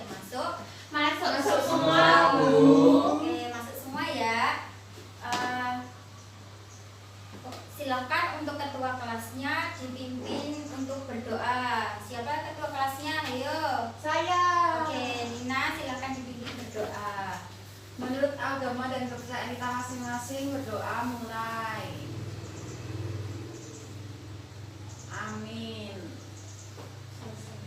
masuk? Masuk semua, Bu. Oke, masuk semua ya. Silakan untuk ketua kelasnya dipimpin untuk berdoa. Siapa ketua kelasnya? Ayo. Saya. Oke, Nina silakan dipimpin berdoa. Menurut agama dan kepercayaan kita masing-masing, berdoa mulai. Amin.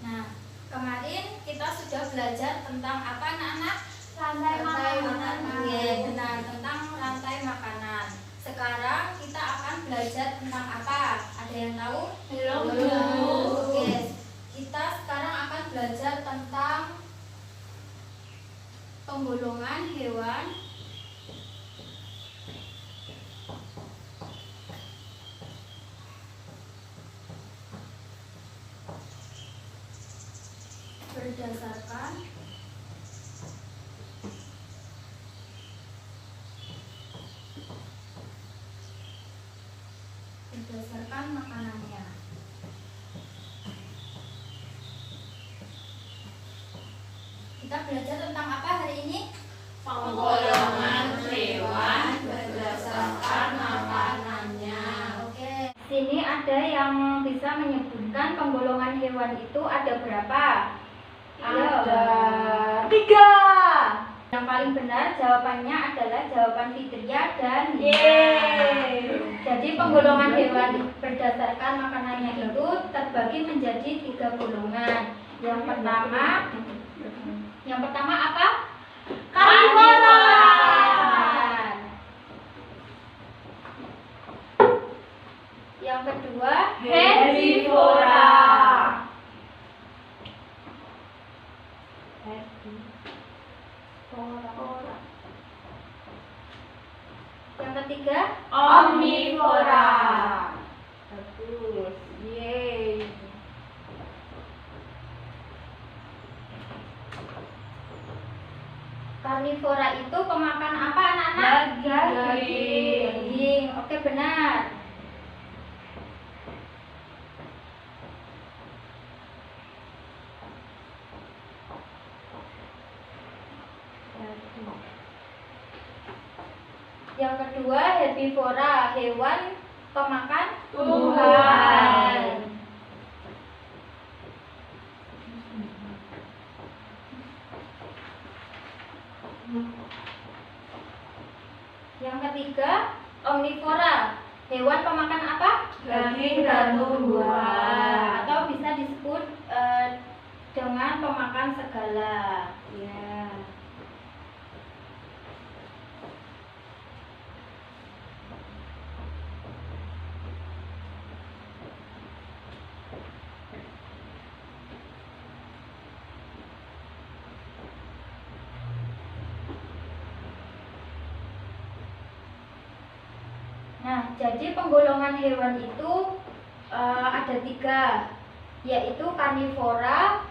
Nah, kemarin kita sudah belajar tentang apa anak-anak? Rantai makanan. Iya, benar, tentang rantai makanan. Sekarang kita akan belajar tentang apa? Ada yang tahu? Belum. Oke, kita sekarang akan belajar tentang penggolongan hewan berdasarkan makanannya. Kita belajar tentang apa hari ini? Penggolongan hewan berdasarkan makanannya. Oke, sini ada yang bisa menyebutkan penggolongan hewan itu ada berapa? Ayo. Ada 3. Yang paling benar jawabannya adalah jawaban Fitria dan Nina. Yeay. Jadi penggolongan hewan berdasarkan makanannya itu terbagi menjadi 3 golongan. Yang pertama apa? Karnivora. Yang kedua Herbivora. Yang ketiga Omnivora. Bagus. Yeay. karnivora itu pemakan apa anak-anak? Daging. Oke, benar. Yang kedua herbivora, hewan pemakan tumbuhan. Yang ketiga omnivora, hewan pemakan apa? Daging dan tumbuhan. Atau bisa disebut dengan pemakan segala. Ya. Nah, jadi penggolongan hewan itu ada 3, yaitu karnivora,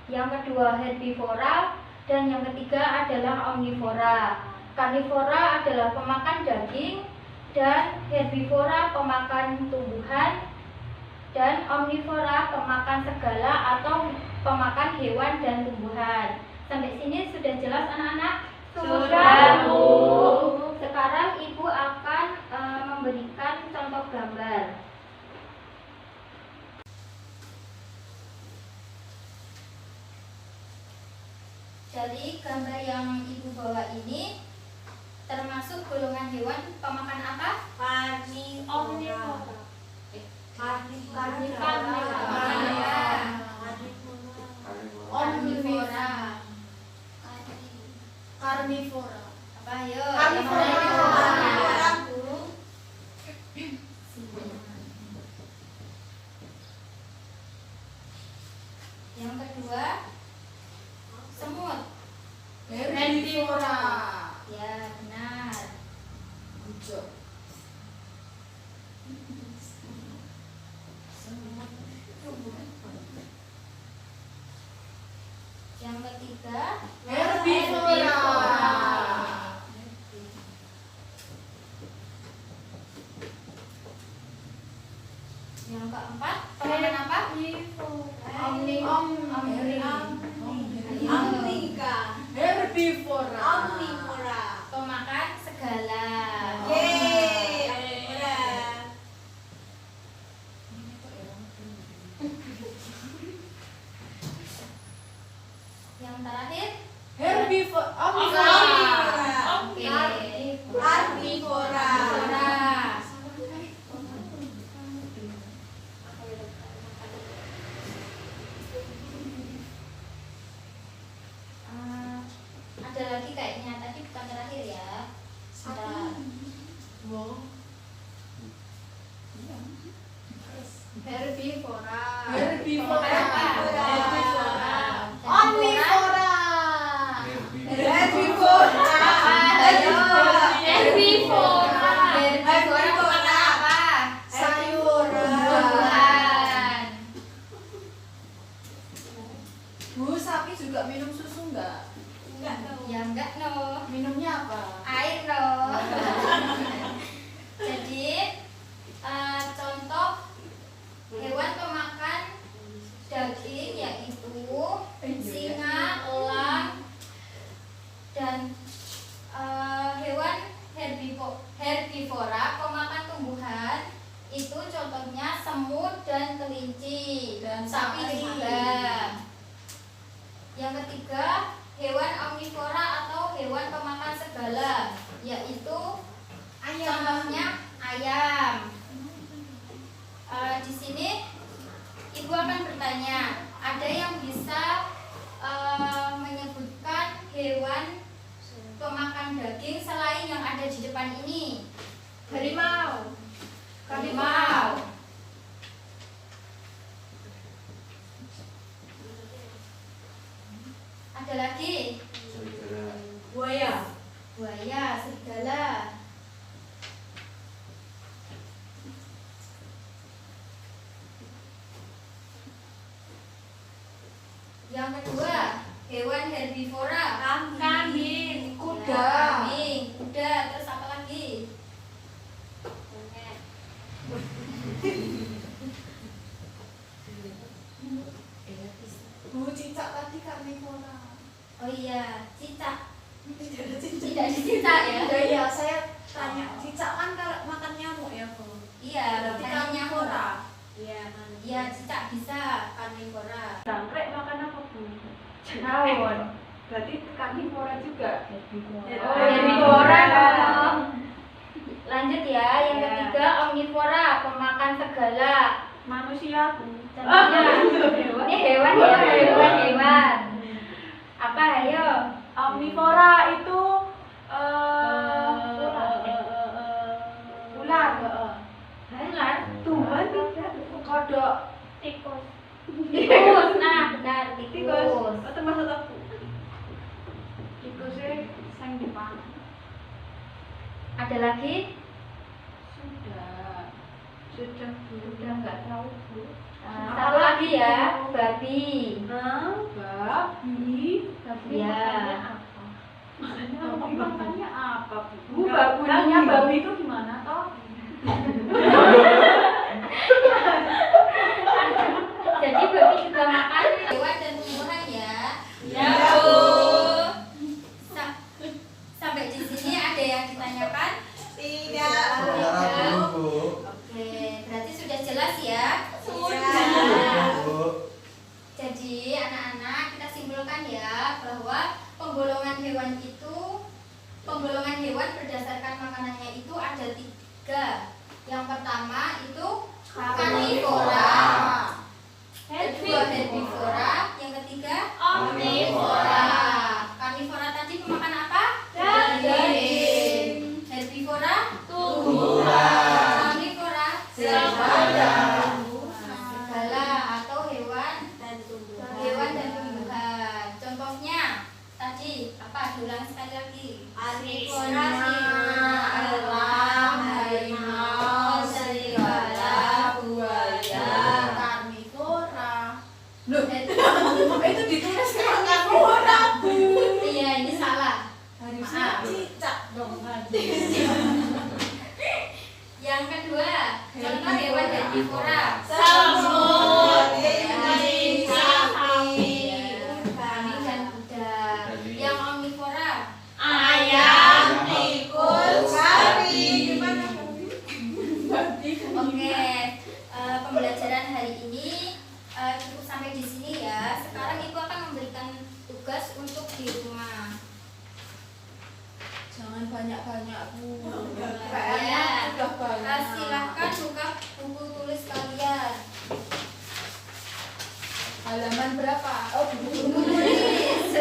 yang kedua herbivora, dan yang ketiga adalah omnivora. Karnivora adalah pemakan daging, dan herbivora pemakan tumbuhan, dan omnivora pemakan segala atau pemakan hewan dan tumbuhan. Sampai sini sudah jelas anak-anak? Sudah, Bu. Sekarang Ibu akan memberikan contoh gambar. Jadi gambar yang Ibu bawa ini termasuk golongan hewan pemakan apa? Omnivora. Omnivora. Karnivora. Apa ayo? Karnivora. Yang kedua semut. Herbivora. Ya, benar. Yang ketiga Herbivora. Yang keempat pemakan apa? Yang terakhir Herbivora. Oke. Herbivora. Ada lagi kayaknya, tadi bukan terakhir ya. Sebentar. Herbivora. Herbivora. Omnivora. Herbivora. Herbivora. Herbivora makan apa? Sayuran. Tumbuhan. Bu, sapi juga minum susu enggak? Ya enggak no. Minumnya apa? Air no. Jadi contoh hewan pemakan daging yaitu singa, elang, dan hewan herbivora pemakan tumbuhan itu contohnya semut dan kelinci Dan sapi sapi. juga. Yang ketiga hewan omnivora atau hewan pemakan segala yaitu contohnya ayam. Di sini ibu akan bertanya, ada yang bisa menyebutkan hewan pemakan daging selain yang ada di depan ini? Harimau. Harimau. Ada lagi? Buaya. Buaya, serigala. Yang kedua, hewan herbivora. Kambing. Kuda. Kambing, kuda, terus apa lagi? Bu, cicak tadi karnivora. Oh iya, cicak. Tidak ada cicak. Tidak dicicak ya? Ya, saya tanya. Cicak kan makan nyamuk ya, Bu? Iya, Berarti makannya karnivora. Iya, cicak bisa karnivora. Jangkrik makan apa, Bu? Cenawon. Berarti karnivora juga. Oh, herbivora dong. Lanjut ya, yang ketiga omnivora, pemakan segala. Manusia, Bu. Contohnya, ini hewan ya, hewan. Apa ayo? Omnivora itu ular. Ular. Tumbuhan tidak. Kodok. Tikus. Tikus, nah benar tikus. Termasuk aku. Tikusnya sang dipangan. Ada lagi? Sudah. Udah nggak tahu Bu. Satu lagi ya, babi. Babi. Ya. Makannya apa, Bu? Bunyinya babi itu gimana toh? Jadi babi juga makan hewan dan tumbuhan ya. Ya, Bu. Sampai di sini ada yang ditanyakan? Tidak. Oke, berarti sudah jelas ya. Jadi anak-anak kita simpulkan ya bahwa penggolongan hewan berdasarkan makanannya itu ada 3. Yang pertama itu karnivora, kedua herbivora, yang ketiga omnivora. Karnivora tadi pemakan apa? Daging. Herbivora Tumbuhan. Omnivora Serigala. segala atau hewan dan tumbuhan. Contohnya tadi apa? Diulang sekali lagi. Singa, elang, harimau, serigala, buaya, karnivora. Loh, itu ditulis karnivora, Bu. Iya, ini salah. Harusnya cicak dong tadi. Yang kedua, contoh hewan herbivora. Semut, kelinci, sapi, kambing dan kuda. Yang omnivora, ayam, tikus, sapi. tugas untuk di rumah. Jangan banyak-banyak, Bu. Ya. PR-nya sudah banyak. Silahkan buka buku tulis kalian. Halaman berapa? Oh, buku Tulis.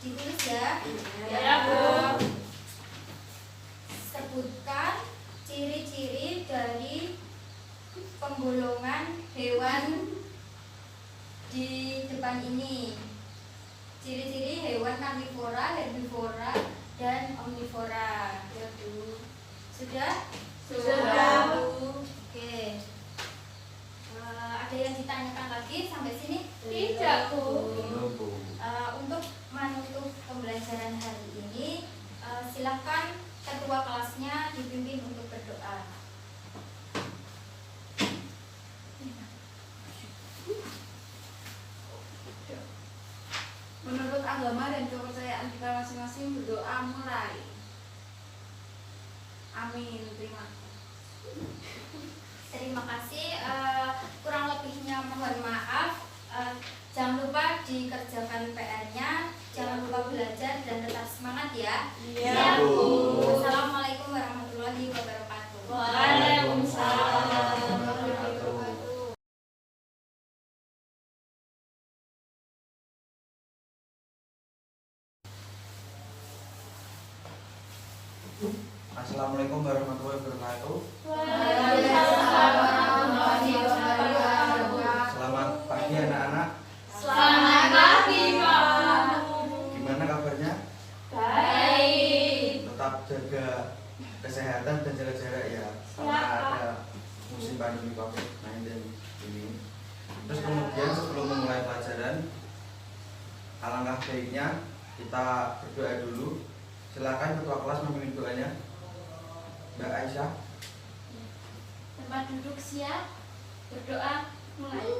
Ditulis ya. Ya, Bu. Sebutkan ciri-ciri dari penggolongan hewan di depan ini. Ciri-ciri hewan karnivora, herbivora, dan omnivora. Ya, Bu. Sudah? Sudah. Bu. Oke. Ada yang ditanyakan lagi sampai sini? Tidak, Bu. Untuk menutup pembelajaran hari ini, silakan ketua kelasnya dipimpin untuk berdoa. Menurut agama dan kepercayaan kita masing-masing, berdoa mulai. Amin. Terima kasih. Terima kasih. Kurang lebihnya mohon maaf. Jangan lupa dikerjakan PR-nya. Jangan lupa belajar dan tetap semangat ya. Iya, Bu. Wassalamualaikum warahmatullahi wabarakatuh. Waalaikumsalam. Assalamualaikum warahmatullahi wabarakatuh. Waalaikumsalam warahmatullahi wabarakatuh. Selamat pagi anak-anak. Selamat pagi, Pak. Gimana kabarnya? Baik. Tetap jaga kesehatan dan jaga jarak ya. Karena Siap, Pak. ada musim pandemi COVID-19 ini. Terus kemudian sebelum memulai pelajaran, alangkah baiknya kita berdoa dulu. Silakan ketua kelas memimpin doanya. Mbak Aisyah. Tempat duduk siap. Berdoa mulai.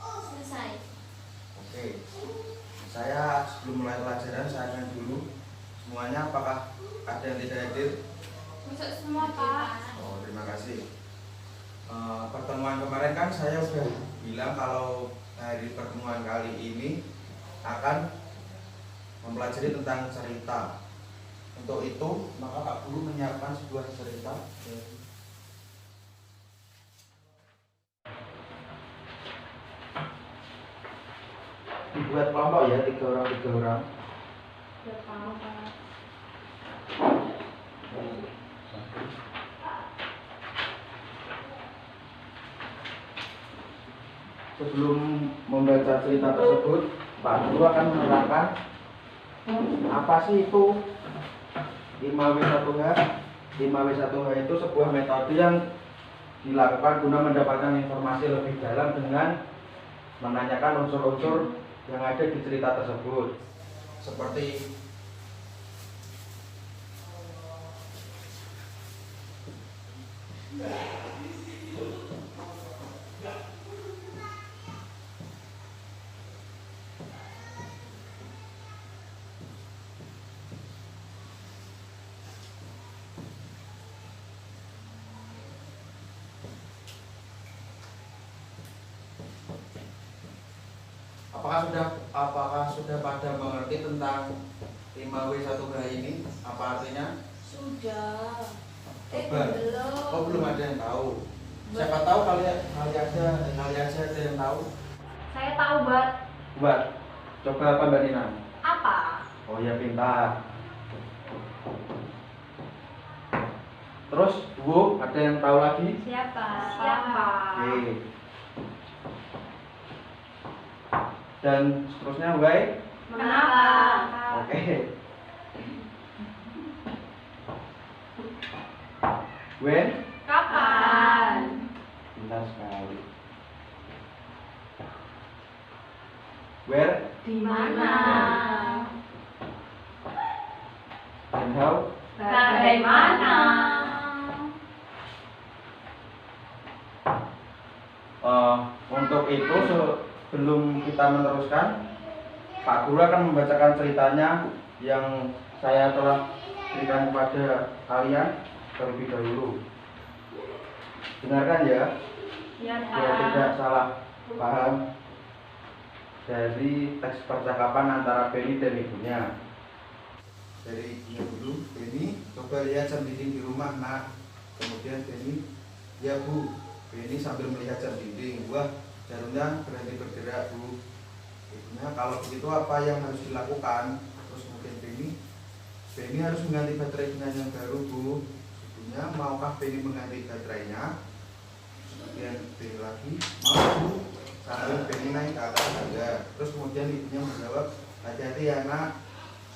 Selesai. Oke. Saya sebelum mulai pelajaran saya tanya dulu semuanya apakah ada yang tidak hadir? Masuk semua, Pak. Oh, terima kasih. Pertemuan kemarin kan saya sudah bilang kalau hari pertemuan kali ini akan mempelajari tentang cerita. Untuk itu, maka Pak Guru menyiapkan sebuah cerita. Dibuat kelompok ya, 3 orang. Udah tahu, Pak. Sebelum membaca cerita tersebut, Pak Guru akan menerangkan apa sih itu 5W1H. 5W1H itu sebuah metode yang dilakukan guna mendapatkan informasi lebih dalam dengan menanyakan unsur-unsur yang ada di cerita tersebut. Seperti apakah sudah pada mengerti tentang 5W1H ini? Apa artinya? Sudah. Coba. Belum. Oh, belum ada yang tahu. Siapa tahu kalian aja ada yang tahu? Saya tahu, Bat. Buat. Coba apa Mbak Nina? Apa? Oh ya, pintar. Terus, Bu, ada yang tahu lagi? Siapa? Siapa? Oke. Dan seterusnya, baik? Kenapa? Oke. When? Kapan? Pintar sekali. Where? Di mana? And how? Bagaimana? Untuk itu sebelum kita meneruskan, Pak Guru akan membacakan ceritanya yang saya telah berikan kepada kalian terlebih dahulu. Dengarkan ya. Ya, biar tidak salah paham dari teks percakapan antara Beni dan ibunya. Dari ibunya dulu, Beni coba lihat jam dinding di rumah nak. Kemudian Beni, ya bu. Beni sambil melihat jam dinding, wah jarumnya berhenti bergerak bu. Ibunya, kalau begitu apa yang harus dilakukan? Terus kemudian Beni harus mengganti baterai dengan yang baru bu. Ibunya, maukah Beni mengganti baterainya? Kemudian Beni lagi, mau bu. Sambil Beni naik ke atas tangga. Terus kemudian ibunya menjawab, hati-hati ya nak.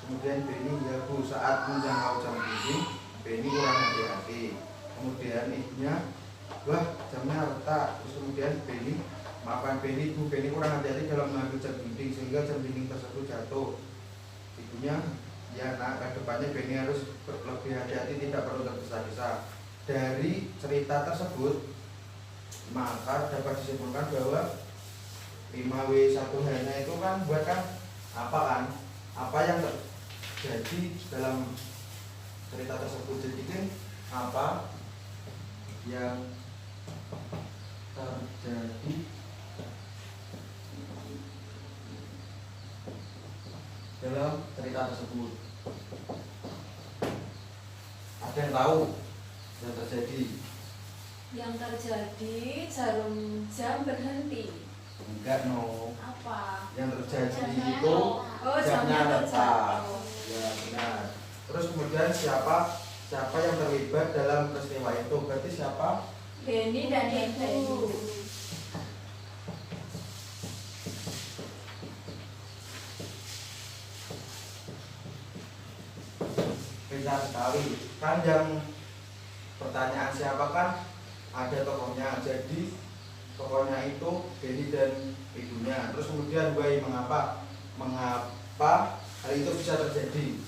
Kemudian Beni, ya bu. Saat menjangkau jam dinding, Beni kurang hati-hati. Kemudian ibunya, wah jamnya retak. Terus kemudian Beni, maafkan Beni bu, Beni kurang hati-hati dalam mengambil jam dinding sehingga jam dinding tersebut jatuh. Ibunya, ya nak, ke depannya Beni harus lebih hati-hati, tidak perlu tergesa-gesa. Dari cerita tersebut maka dapat disimpulkan bahwa 5W1H-nya itu kan buat kan apa kan? Apa yang terjadi dalam cerita tersebut? Jadi kan apa yang terjadi dalam cerita tersebut? Ada yang tahu yang terjadi? Yang terjadi jarum jam berhenti. Enggak no. Apa? Yang terjadi Jamnya itu oh, jamnya jamnya retak. terjatuh. Ya benar. Terus kemudian siapa yang terlibat dalam peristiwa itu? Berarti siapa? Beni dan ibu. Pintar sekali. Kan yang pertanyaan siapa kan ada tokohnya. Jadi tokohnya itu Beni dan ibunya. Terus kemudian why, mengapa hal itu bisa terjadi?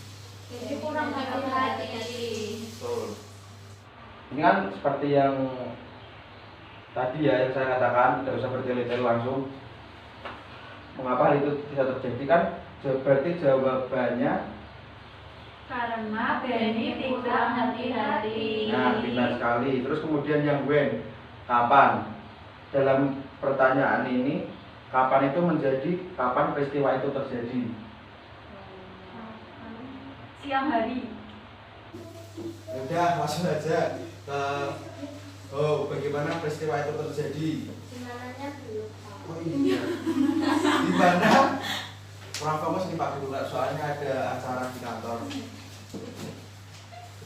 Jadi kurang hati-hati. Betul. Ini kan seperti yang tadi ya yang saya katakan, tidak usah bertele-tele langsung. Mengapa hal itu bisa terjadi kan? Berarti jawabannya Karena Beni tidak hati-hati. nah, pintar sekali. Terus kemudian yang when, kapan? Dalam pertanyaan ini, kapan itu menjadi, kapan peristiwa itu terjadi? Siang hari. Udah, langsung aja ke bagaimana peristiwa itu terjadi? Dimananya belum. Oh iya. Di mana? Kurang fokus nih Pak Guru, soalnya ada acara di kantor.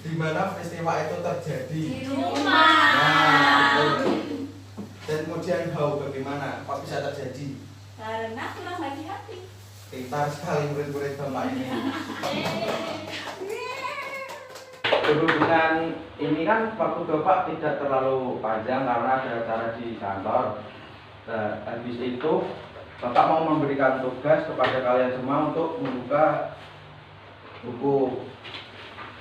Di mana peristiwa itu terjadi? Di rumah. Nah, betul. Dan kemudian bagaimana? Kok bisa terjadi? Karena kurang hati-hati. Pintar sekali murid-murid Bapak ini. Berhubungan ini kan waktu Bapak tidak terlalu panjang karena ada acara di kantor. Nah, habis itu Bapak mau memberikan tugas kepada kalian semua untuk membuka buku.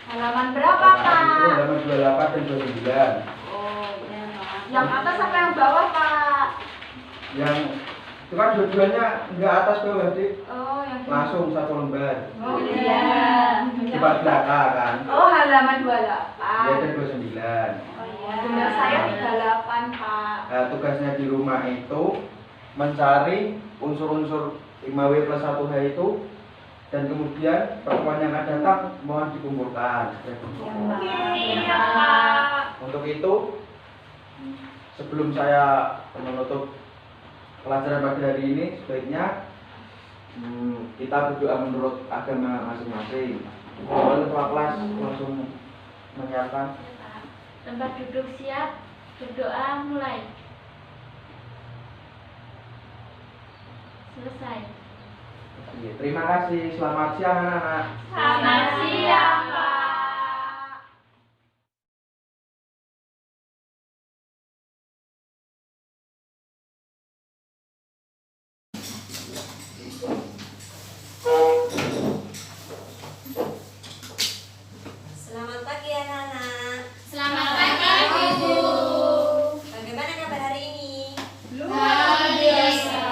Halaman berapa, Itu Pak? halaman 28 dan 29. Oh, iya, Pak. Yang atas apa yang bawah, Pak? Yang itu kan dua-duanya enggak atas bawah, Dik. Oh, yang Langsung satu lembar. Oh, iya. Coba belakang kan. Oh, halaman 28. Ya, dan 29. Oh, iya. Benar saya 38, Pak. Nah, tugasnya di rumah itu mencari unsur-unsur 5W plus 1H itu, dan kemudian perempuan yang akan datang mohon dikumpulkan. Iya, Pak. Untuk itu, sebelum saya menutup pelajaran pada hari ini, sebaiknya kita berdoa menurut agama masing-masing. Boleh Kepala kelas langsung menyiapkan. Tempat duduk siap, berdoa mulai. Selesai. Oke, terima kasih. Selamat siang anak-anak. Selamat siang, Pak. Selamat pagi anak-anak. Selamat pagi, Ibu. Bagaimana kabar hari ini? Luar biasa.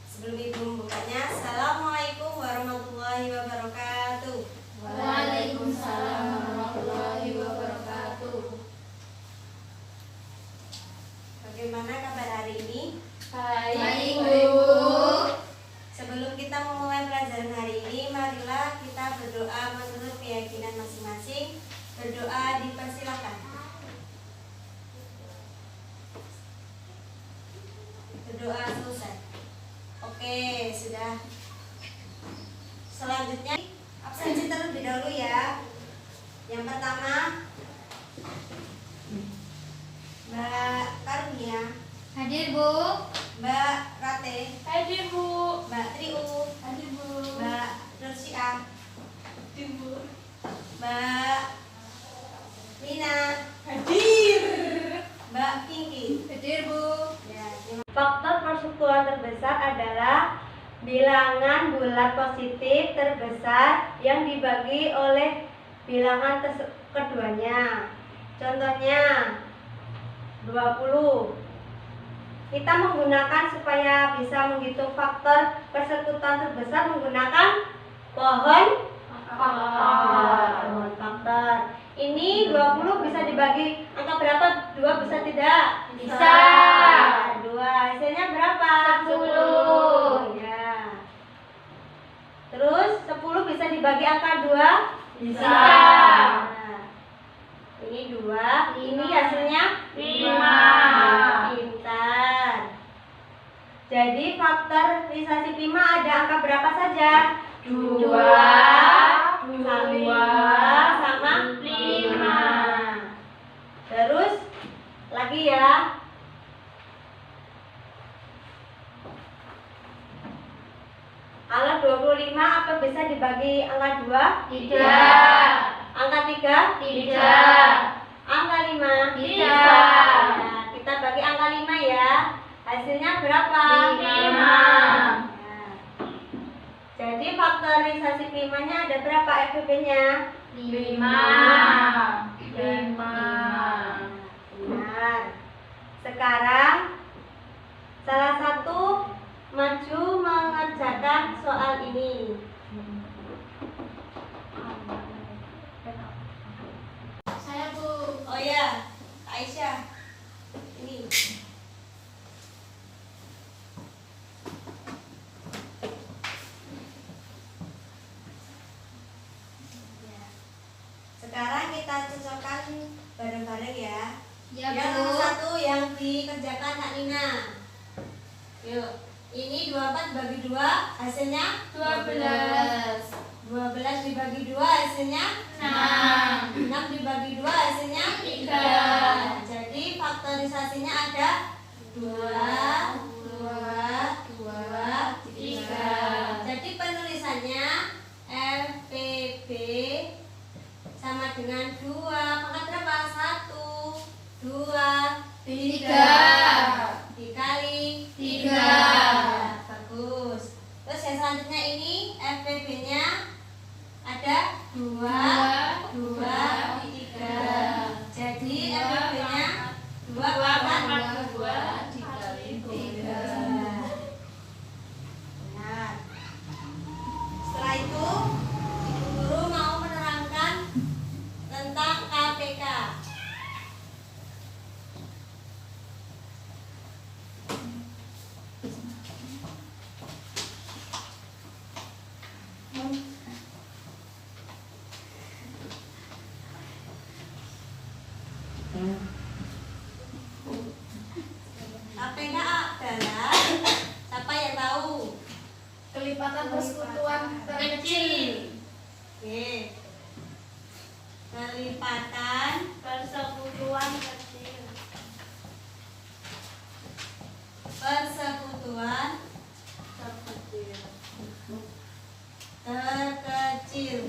Sebelum Ibu membukanya, Assalamualaikum warahmatullahi wabarakatuh. Bagaimana kabar hari ini? Baik, Bu. Sebelum kita memulai pelajaran hari ini, marilah kita berdoa menurut keyakinan masing-masing. Berdoa dipersilakan. Berdoa selesai. Oke, sudah. Selanjutnya absensi terlebih dahulu ya. Yang pertama, Mbak Karunia, hadir Bu. Mbak Rate, Hadir Bu. Mbak Triu, Hadir Bu. Mbak Nursia, Hadir Bu. Mbak Lina, Hadir. Mbak Pinky. Hadir Bu. Faktor persekutuan terbesar adalah bilangan bulat positif terbesar yang dibagi oleh bilangan keduanya. Contohnya 20. Kita menggunakan supaya bisa menghitung faktor persekutuan terbesar menggunakan pohon faktor. Ini 20 bisa dibagi angka berapa? 2 bisa tidak? Bisa. 2. Hasilnya berapa? 10. Ya. Terus 10 bisa dibagi angka 2? Bisa. Nah, ini 2. Ini hasilnya 5. Pintar. Jadi faktorisasi 5 ada angka berapa saja? 2 sama 5. Terus lagi ya. Angka 25 apa bisa dibagi angka 2? Tidak. Angka 3? Tidak. Angka 5? Tidak. Nah, kita bagi angka 5 ya. Hasilnya berapa? 5. Nah, jadi faktorisasi 5-nya ada berapa FVP-nya? 5. Benar. Sekarang salah satu maju mengerjakan soal ini. Saya Bu. Oh ya, Aisyah. Ini. Ya. Sekarang kita cocokkan bareng-bareng ya. Ya Yang Bu. nomor 1 yang dikerjakan Kak Nina. Yuk, ini 24 bagi 2 hasilnya 12. 12 dibagi 2 hasilnya 6. 6 dibagi 2 hasilnya 3. Jadi faktorisasinya ada 2, 3. Jadi penulisannya FPB sama dengan 2. Pangkat berapa? 1, 2, 3. dikali 3. Ya, bagus. Terus yang selanjutnya ini FPB-nya ada 2, 3. Jadi FPB-nya 2 pangkat 2 dikali 3. Benar. Setelah itu, Ibu Guru mau menerangkan tentang KPK. KPK adalah siapa yang tahu? Kelipatan persekutuan terkecil. Oke. Kelipatan Persekutuan kecil. persekutuan terkecil.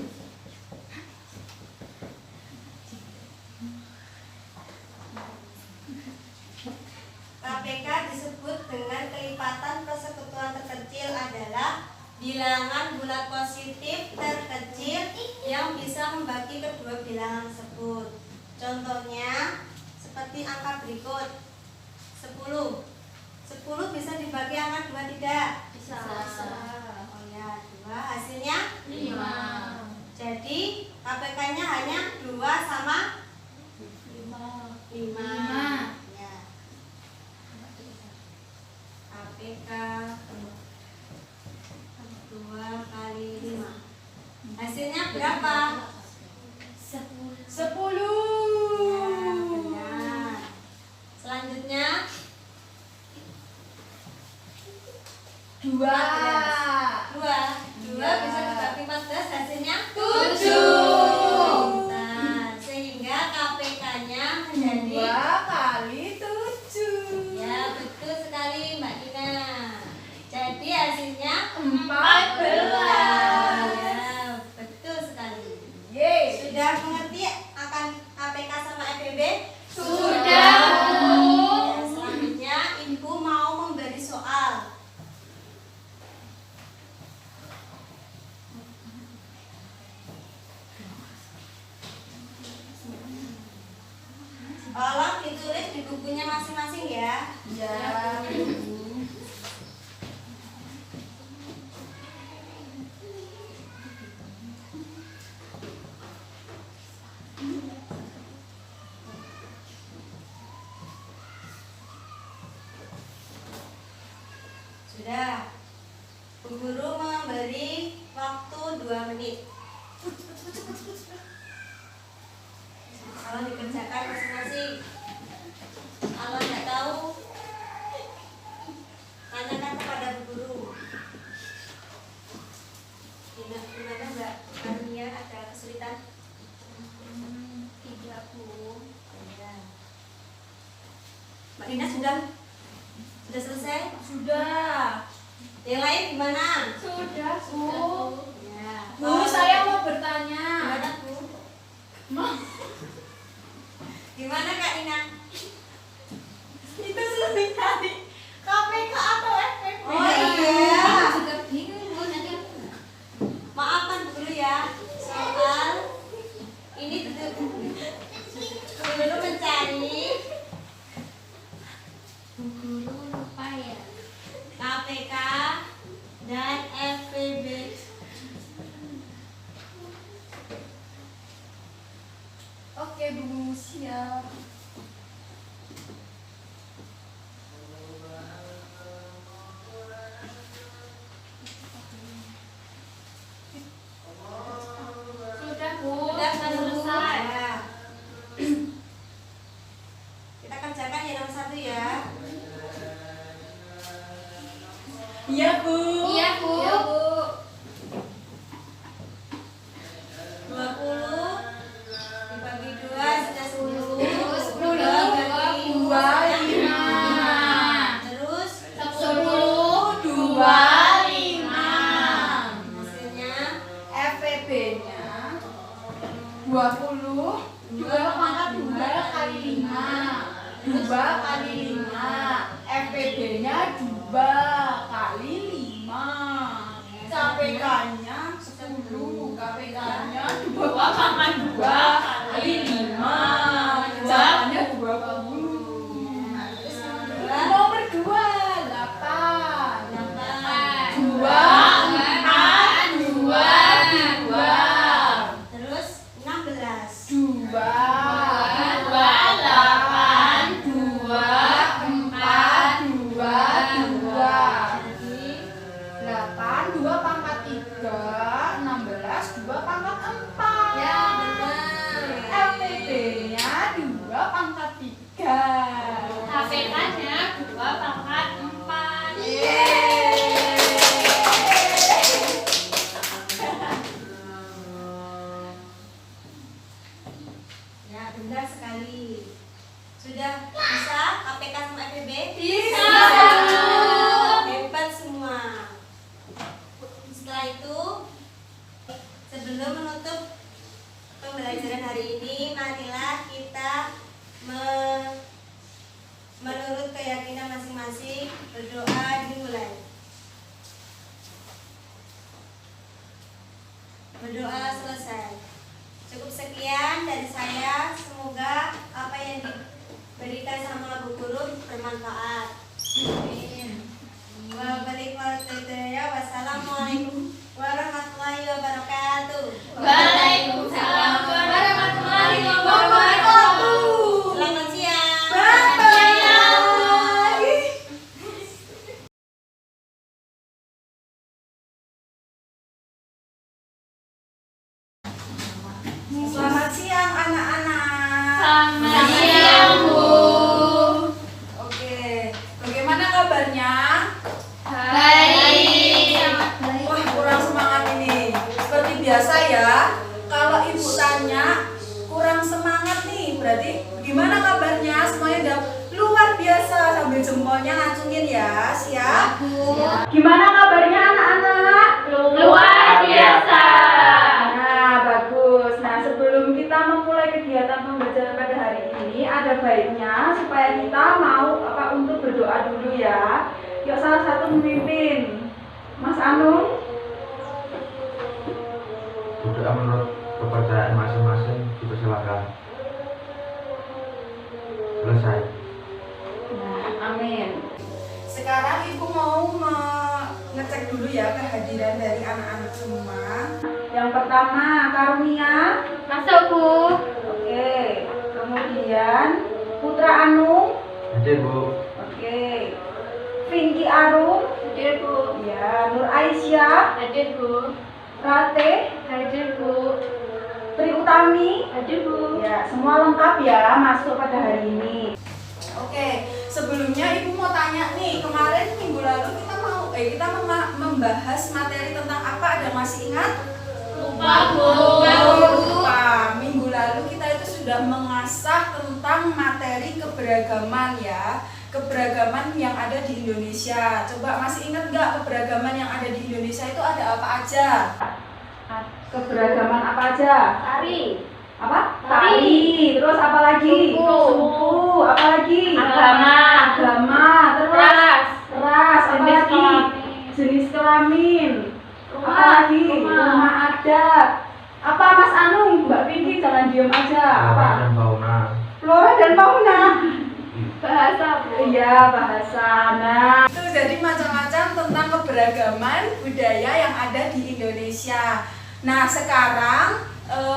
KPK disebut dengan kelipatan persekutuan terkecil adalah bilangan bulat positif terkecil yang bisa membagi kedua bilangan tersebut. Contohnya seperti angka berikut. 10. 10 bisa dibagi angka 2 tidak? Bisa. Oh ya, 2. Hasilnya 5. jadi KPK-nya hanya 2 sama 5. Ya. KPK 2 kali 5. Hasilnya berapa? 10. Ya, benar. Selanjutnya 2. 2 bisa dibagi 14, hasilnya 7. Nah, sehingga KPK-nya menjadi 2 kali 7. ya, betul sekali Mbak Ina. Jadi hasilnya 14. Ya, betul sekali. Yeay. Sudah mengerti akan KPK sama FEB? Sudah, Bu. Ya, selanjutnya Ibu mau memberi soal. Tolong ditulis di bukunya masing-masing ya. Ya. Sudah. Bu Guru memberi waktu 2 menit. Kalau dikerjakan masing-masing. Kalau nggak tahu, tanyakan kepada Bu Guru. Gimana Mbak Arnia, ada kesulitan? Tidak, Bu. Ya. Mbak Dina sudah selesai? Sudah. Yang lain gimana? Sudah, Bu. Ya. Bu, saya mau bertanya. Gimana Bu? Gimana Kak Ina? Itu sudah cari KPK atau FPP? Oh iya. Aku juga bingung, Bu. Nanti Maafkan dulu ya. Soal ini dulu mencari Bu Guru lupa ya. KPK dan FPB. Oke, Bu, siap. Sudah, Bu. Sudah Selesai. Ya. Kita kerjakan ya nomor 1 ya. Iya, Bu. Iya, Bu. Iya, Bu. 20 dibagi 2 sudah 10. 10 dibagi 2, 5. Terus 10, 2, 5. hasilnya FPB-nya 20, 2 pangkat 2 kali 5. 2 kali 5. FPB-nya 2 kali 5. KPK-nya 10. KPK-nya 2 pangkat 2 kali 5. Jawabannya 20. terus nomor 2 Nomor 2, 8. 8. 2, 4, 2, 2. Terus 16. 2, 8, 2, 4, 2, 2. Jadi 8, 2 pangkat 3, 16, 2 pangkat 4. ya benar. FPB-nya 2 pangkat 3. KPK-nya 2 pangkat 4. Ya benar sekali. Sudah bisa KPK sama FPB? Bisa. Hebat semua. Setelah itu, sebelum menutup pembelajaran hari ini, marilah kita menurut keyakinan masing-masing berdoa dimulai. Berdoa selesai. Cukup sekian dari saya. Semoga apa yang diberikan sama Bu Guru bermanfaat. Amin. Wassalamualaikum warahmatullahi wabarakatuh. Waalaikumsalam. kabarnya? Baik. Wah, kurang semangat ini. Seperti biasa ya, kalau ibu tanya kurang semangat nih, berarti gimana kabarnya? Semuanya udah luar biasa, sambil jempolnya ngacungin ya. Siap? Gimana kabarnya anak-anak? Luar biasa. Nah, bagus. Nah, sebelum kita memulai kegiatan pembelajaran pada hari ini, ada baiknya supaya kita mau untuk berdoa dulu ya. Yuk, salah satu memimpin. Mas Anung. Berdoa menurut kepercayaan masing-masing, dipersilakan. Selesai. Nah, amin. Sekarang ibu mau ngecek dulu ya kehadiran dari anak-anak semua. Yang pertama, Karunia. Masuk, Bu. Oke. Kemudian Putra Anung. Hadir, Bu. Oke. Pinky Arum. Hadir, Bu. Ya, Nur Aisyah. Hadir, Bu. Rate. Hadir, Bu. Tri Utami. Hadir, Bu. Ya, semua lengkap ya masuk pada hari ini. Oke, sebelumnya ibu mau tanya nih, kemarin minggu lalu kita membahas materi tentang apa, ada masih ingat? Lupa, Bu. Lupa. Minggu lalu kita itu sudah mengasah tentang materi keberagaman ya. Keberagaman yang ada di Indonesia. Coba masih ingat nggak keberagaman yang ada di Indonesia itu ada apa aja? Keberagaman apa aja? Tari. Apa? Tari. Terus apa lagi? Suku. Apa lagi? Agama. Terus Ras. ras. Apa Jenis lagi? kelamin. Jenis kelamin. Rumah. Apa lagi? Rumah. Rumah adat. Apa Mas Anung? Mbak Pinky jangan diem aja. Apa? Dan fauna. Flora dan fauna. Bahasa, Bu. Iya, bahasa. Nah, itu jadi macam-macam tentang keberagaman budaya yang ada di Indonesia. Nah, sekarang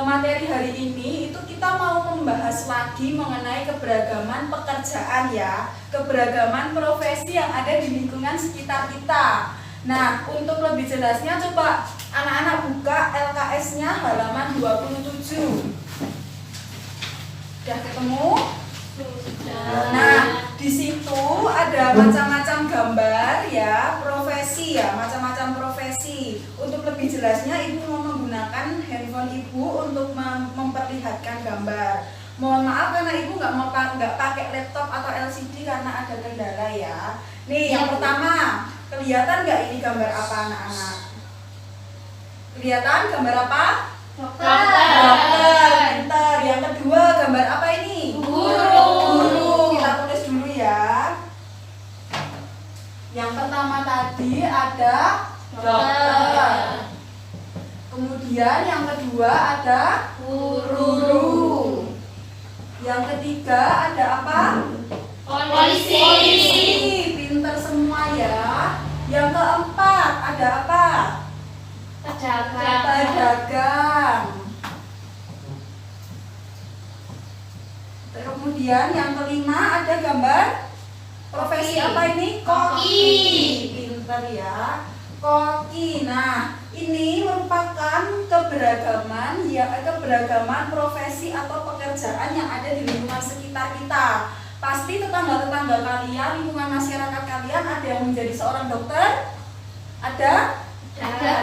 materi hari ini itu kita mau membahas lagi mengenai keberagaman pekerjaan ya, keberagaman profesi yang ada di lingkungan sekitar kita. Nah, untuk lebih jelasnya coba anak-anak buka LKS-nya halaman 27. Udah ketemu? Nah, di situ ada macam-macam gambar ya, profesi ya, macam-macam profesi. Untuk lebih jelasnya, ibu mau menggunakan handphone ibu untuk memperlihatkan gambar. Mohon maaf karena ibu nggak pakai laptop atau LCD karena ada kendala ya. Nih, yang pertama, kelihatan nggak ini gambar apa anak-anak? Kelihatan gambar apa? Dokter, pintar. Yang kedua, gambar apa ini? Guru. Kita tulis dulu ya. Yang pertama tadi ada dokter. Kemudian yang kedua ada guru. Yang ketiga ada apa? Polisi. Pintar semua ya. Yang keempat ada apa? Pedagang. Kemudian yang kelima ada gambar profesi Koki. apa ini? Koki. Pintar ya. Koki. Nah, ini merupakan keberagaman profesi atau pekerjaan yang ada di lingkungan sekitar kita. Pasti tetangga-tetangga kalian, lingkungan masyarakat kalian ada yang menjadi seorang dokter? Ada? Ada.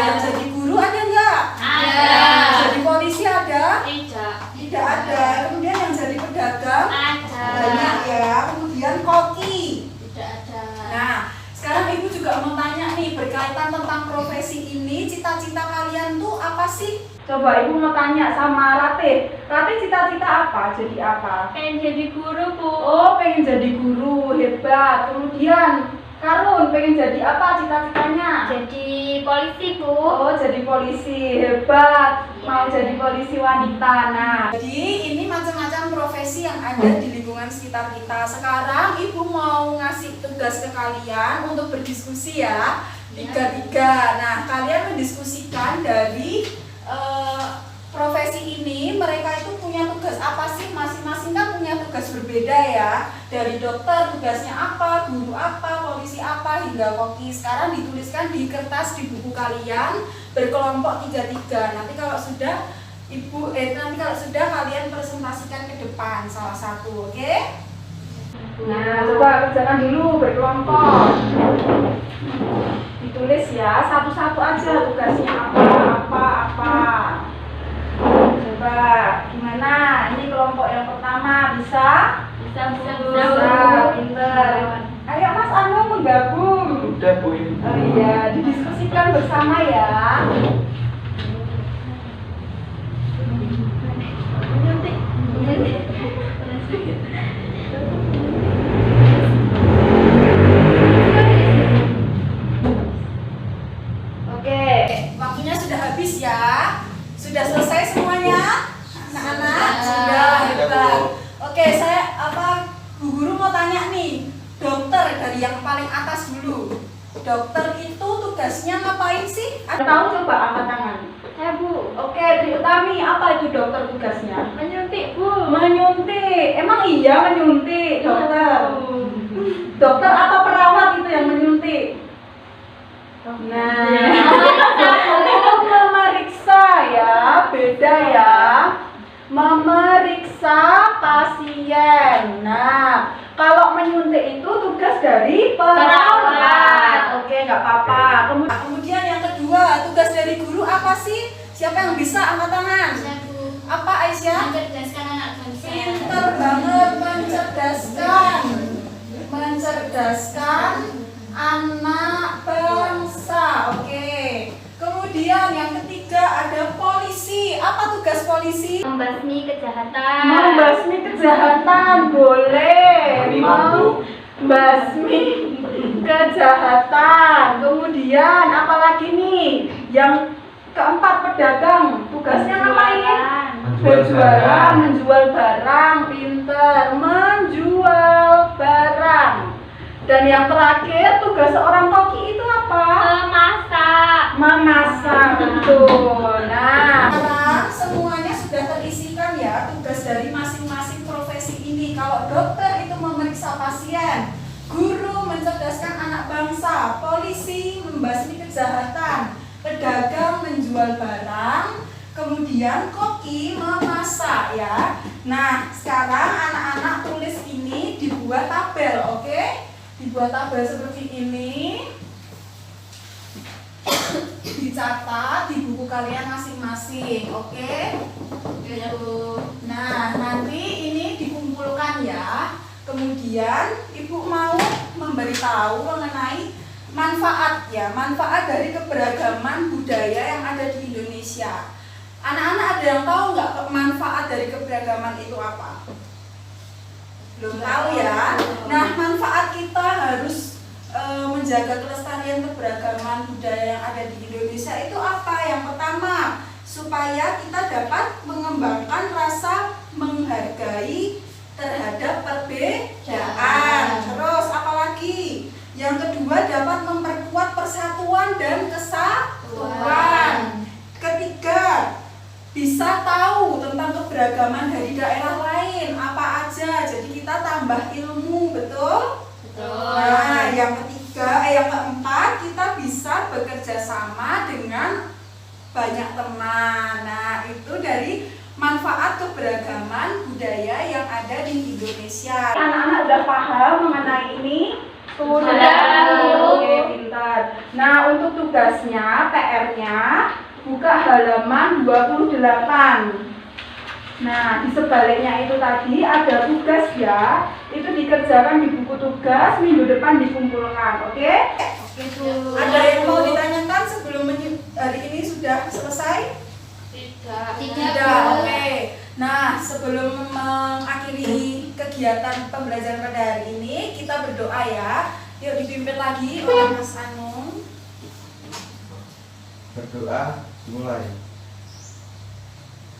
Yang jadi guru ada nggak? Ada. Jadi polisi ada? Tidak. Tidak ada. Kemudian yang jadi pedagang? Ada. Banyak ya. Kemudian koki. Tidak ada. Nah, sekarang ibu juga mau tanya nih berkaitan tentang profesi ini, cita-cita kalian tuh apa sih? Coba ibu mau tanya sama Rate. Rate cita-cita apa? Jadi apa? Pengen jadi guru, Bu. Oh, pengen jadi guru, hebat. Kemudian Karun pengen jadi apa cita-citanya? Jadi polisi, Bu. Oh, jadi polisi, hebat. Mau jadi polisi wanita. Nah, jadi ini macam-macam profesi yang ada di lingkungan sekitar kita. Sekarang ibu mau ngasih tugas ke kalian untuk berdiskusi ya. Tiga-tiga. Nah, kalian mendiskusikan dari profesi ini mereka itu punya tugas apa sih, masing-masing kan punya tugas berbeda ya. Dari dokter tugasnya apa, guru apa, polisi apa, hingga koki. Sekarang dituliskan di kertas di buku kalian berkelompok 3-3. Nanti kalau sudah kalian presentasikan ke depan salah satu, oke? Nah, coba kerjakan dulu berkelompok. Ditulis ya, satu-satu aja tugasnya apa. Coba, gimana? Ini kelompok yang pertama bisa? Bisa. Pinter. Ayo Mas Anu menggabung. Udah Bu ini. Oh iya, didiskusikan bersama ya. Oke, waktunya sudah habis ya. Sudah selesai semuanya? Anak-anak? Sudah, hebat. Oke, Bu Guru mau tanya nih, dokter dari yang paling atas dulu. Dokter itu tugasnya ngapain sih? Ada tahu coba angkat tangan. Saya Bu. Oke, Tri Utami, apa itu dokter tugasnya? Menyuntik Bu. Menyuntik. Emang iya menyuntik, dokter? Dokter atau perawat itu yang menyuntik? Nah, itu memeriksa ya, beda ya. Memeriksa pasien. Nah, kalau menyuntik itu tugas dari perawat. Oke, nggak apa-apa. Kemudian yang kedua, tugas dari guru apa sih? Siapa yang bisa angkat tangan? Saya Bu. Apa Aisyah? Mencerdaskan anak bangsa. Pinter banget, mencerdaskan anak bangsa. Oke. Kemudian yang ketiga ada polisi. Apa tugas polisi? Membasmi kejahatan. Membasmi kejahatan, boleh. Membasmi kejahatan. Kemudian apalagi nih? Yang keempat, pedagang. Tugasnya ngapain? Berjualan, menjual barang. Pinter, menjual barang. Dan yang terakhir, tugas seorang koki itu apa? Memasak, betul. Nah, sekarang semuanya sudah terisikan ya tugas dari masing-masing profesi ini. Kalau dokter itu memeriksa pasien, guru mencerdaskan anak bangsa, polisi membasmi kejahatan, pedagang menjual barang, kemudian koki memasak ya. Nah, sekarang anak-anak tulis ini dibuat tabel, oke? Dibuat tabel seperti ini. Dicatat di buku kalian masing-masing, oke? Nah, nanti ini dikumpulkan ya. Kemudian ibu mau memberitahu mengenai manfaat ya, manfaat dari keberagaman budaya yang ada di Indonesia. Anak-anak ada yang tahu nggak manfaat dari keberagaman itu apa? Belum tahu ya. Nah, manfaat kita harus menjaga kelestarian keberagaman budaya yang ada di Indonesia itu apa? Yang pertama, supaya kita dapat mengembangkan rasa menghargai terhadap perbedaan. Terus apalagi? Yang kedua, dapat memperkuat persatuan dan kesatuan. Ketiga, bisa tahu tentang keberagaman dari daerah lain apa aja. Jadi kita tambah ilmu, betul? Nah, yang keempat, kita bisa bekerja sama dengan banyak teman. Nah, itu dari manfaat keberagaman budaya yang ada di Indonesia. Anak-anak udah paham mengenai ini? Sudah. Oke, pintar. Nah, untuk tugasnya, PR-nya, buka halaman 28. Nah, di sebaliknya itu tadi ada tugas ya. Itu dikerjakan di buku tugas, minggu depan dikumpulkan, oke? Ada yang mau ditanyakan sebelum hari ini sudah selesai? Tidak, oke. Nah, sebelum mengakhiri kegiatan pembelajaran pada hari ini, kita berdoa ya. Yuk dipimpin lagi oleh Mas Anung. Berdoa dimulai.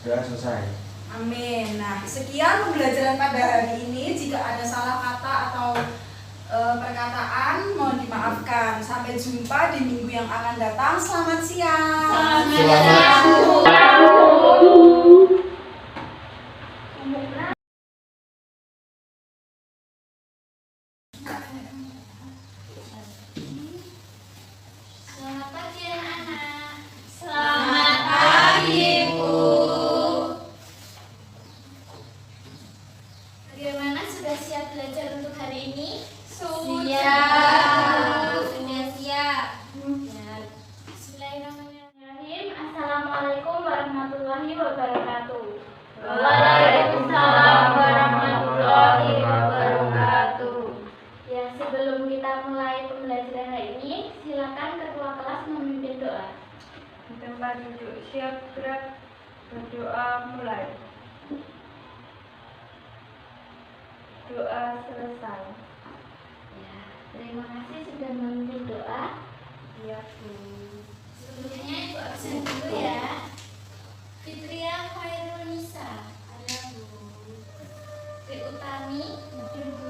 Sudah selesai. Amin. Nah, sekian pembelajaran pada hari ini. Jika ada salah kata atau perkataan, mohon dimaafkan. Sampai jumpa di minggu yang akan datang. Selamat siang. Selamat pagi anak-anak. Selamat pagi Bu. Bagaimana, sudah siap belajar untuk hari Siap. Sudah siap. Ya. Bismillahirrahmanirrahim. Assalamualaikum warahmatullahi wabarakatuh. Waalaikumsalam warahmatullahi wabarakatuh. Ya, sebelum kita mulai pembelajaran hari ini, silakan ketua kelas memimpin doa. Di tempat duduk siap gerak, berdoa mulai. Doa selesai. Ya, terima kasih sudah memimpin doa. Iya Bu. Sebelumnya Ibu absen dulu ya. Fitria Khairul Nisa, ada Bu. Tri Utami, ada Bu.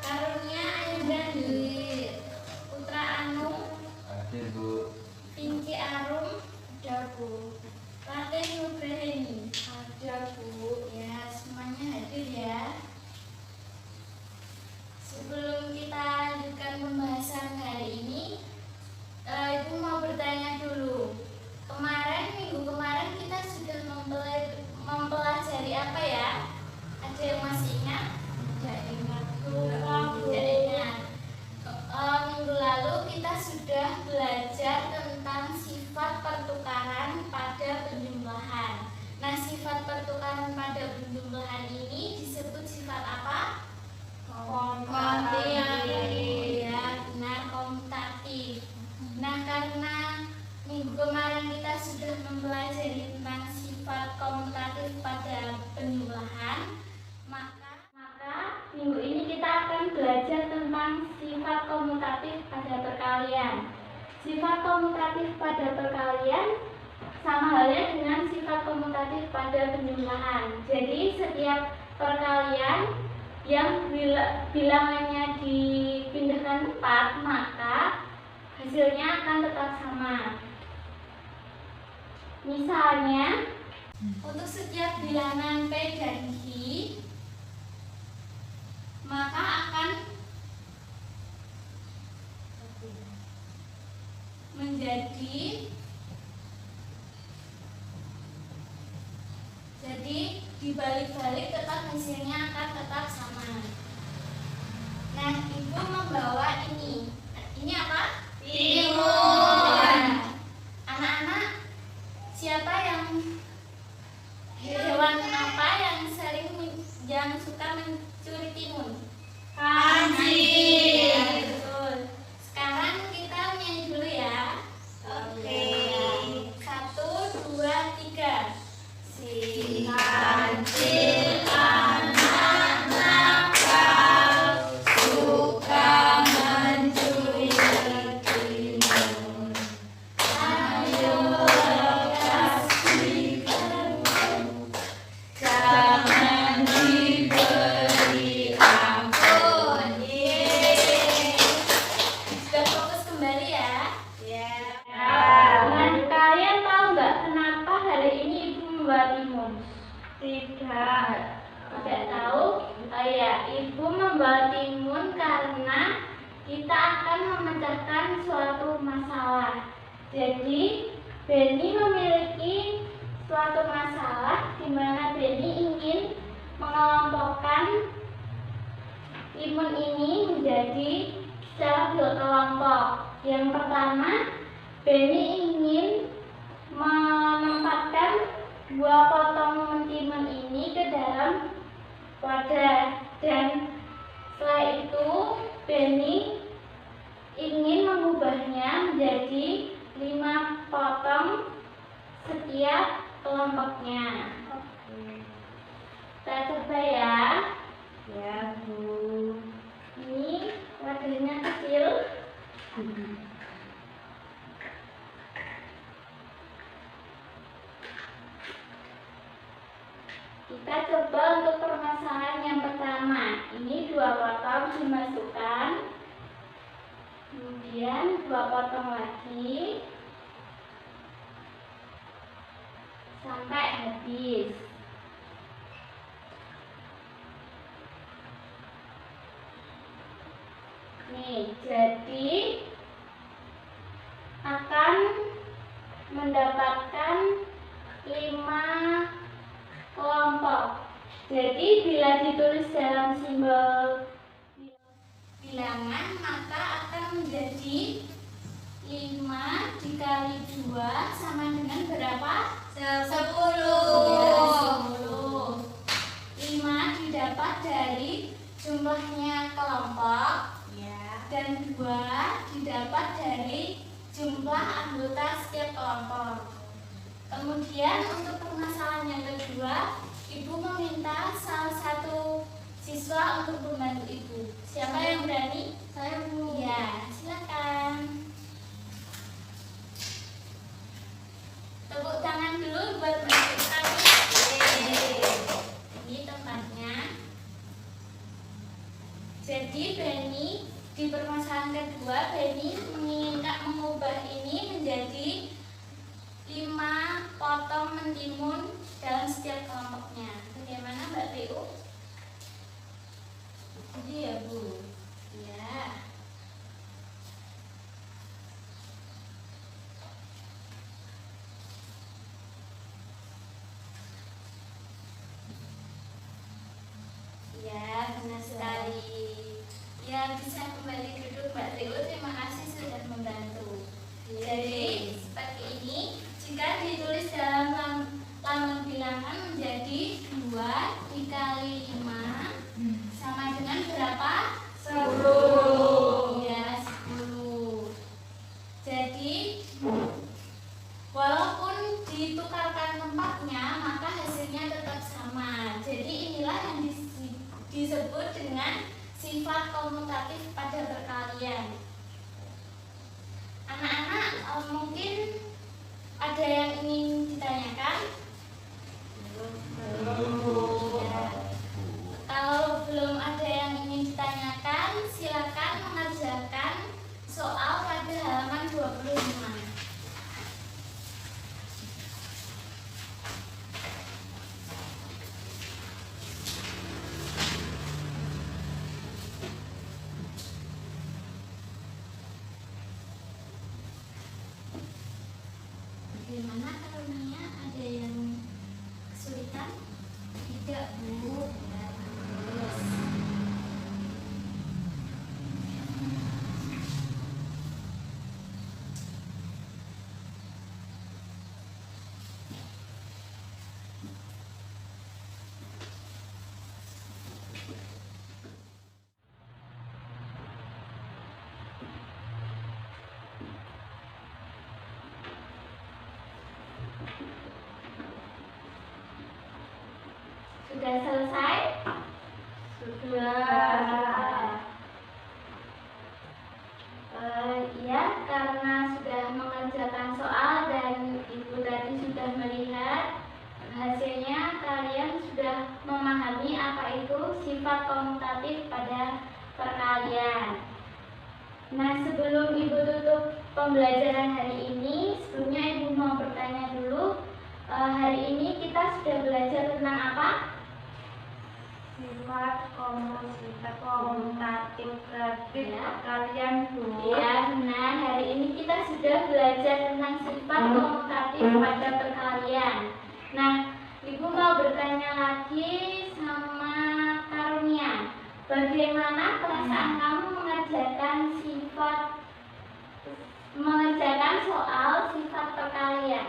Karunia Ayudani, Putra Anu, Hadir Bu. Pinky Arum, ada Bu. Ratih Nugraheni, ada Bu. Ya, semuanya hadir ya. Sebelum kita lanjutkan pembahasan hari ini, Ibu mau bertanya dulu. Minggu kemarin kita sudah mempelajari apa ya? Ada yang masih ingat? Tidak ingat. Tidak ingat. Minggu lalu kita sudah belajar tentang sifat pertukaran pada penjumlahan. Nah, sifat pertukaran pada penjumlahan ini disebut sifat apa? Komutatif. Ya, benar, komutatif. Nah, karena minggu kemarin kita sudah mempelajari tentang sifat komutatif pada penjumlahan, maka minggu ini kita akan belajar tentang sifat komutatif pada perkalian. Sifat komutatif pada perkalian sama halnya dengan sifat komutatif pada penjumlahan. Jadi setiap perkalian yang bilangannya dipindahkan 4, maka hasilnya akan tetap sama. Misalnya, untuk setiap bilangan P dan Q, maka akan menjadi dibalik-balik tetap hasilnya akan tetap sama. Nah, Ibu membawa ini. Ini apa? Timun. Anak-anak, siapa yang hewan apa yang suka mencuri timun? Anjing. Ya, betul. Sekarang kita nyanyi dulu ya. Oke. 1, 2, 3. Si kancil anak nakal suka mencuri timun. Ayo kasihkan, jangan diberi ampun. Sudah fokus kembali ya. Ya. Nah, kalian tahu nggak kenapa hari ini Ibu membawa timun? Tidak tahu? Oh ya, Ibu membawa timun karena kita akan memecahkan suatu masalah. Jadi, Beni memiliki suatu masalah di mana Beni ingin mengelompokkan timun ini menjadi secara 2 kelompok. Yang pertama, Beni ingin menempatkan 2 potong mentimun ini ke dalam wadah, dan setelah itu Beni ingin mengubahnya menjadi 5 potong setiap kelompoknya. Kita coba ya. Ya Bu. Ini wadahnya kecil. Kita coba untuk permasalahan yang pertama. Ini 2 potong dimasukkan, kemudian 2 potong lagi sampai habis. Nih, jadi akan mendapatkan 5 kelompok. Jadi bila ditulis dalam simbol bilangan, maka akan menjadi 5 dikali 2 sama dengan berapa? 10. Ya, 10. 5 didapat dari jumlahnya kelompok, Ya. dan 2 didapat dari jumlah anggota setiap kelompok. Kemudian untuk permasalahan yang kedua, Ibu meminta salah satu siswa untuk membantu Ibu. Siapa yang berani? Saya Bu. Ya, silakan. Tepuk tangan dulu buat bantu kami. Ini tempatnya. Jadi Benny di permasalahan kedua, Benny menginginkan mengubah ini menjadi 5 potong mentimun dalam setiap kelompoknya. Bagaimana Mbak Tiu? Jadi ya Bu. Ya. Ya, benar sekali. Ya, bisa kembali duduk Mbak Tiu. Terima kasih sudah membantu. Jadi, seperti ini. Jika ditulis dalam laman bilangan menjadi 2 dikali 5 sama dengan berapa? 10. Ya, 10. Jadi, walaupun ditukarkan tempatnya, maka hasilnya tetap sama. Jadi, inilah yang disebut dengan sifat komutatif pada perkalian. Anak-anak, mungkin ada yang ingin ditanyakan? Ya. Kalau belum ada yang ingin ditanyakan, silakan mengerjakan soal pada halaman 25. Bagaimana kalau Nia, ada yang kesulitan? Tidak Bu. Ya, bagus. Sudah selesai? Sudah. Ya, karena sudah mengerjakan soal dan Ibu tadi sudah melihat hasilnya, kalian sudah memahami apa itu sifat komutatif pada perkalian. Nah, sebelum Ibu tutup pembelajaran hari ini, sebelumnya Ibu mau bertanya dulu, hari ini kita sudah belajar tentang apa? Sifat komutatif perkalian Bu. Ya, benar. Hari ini kita sudah belajar tentang sifat komutatif pada perkalian. Nah, Ibu mau bertanya lagi sama Karunia. Bagaimana perasaan kamu mengerjakan soal sifat perkalian?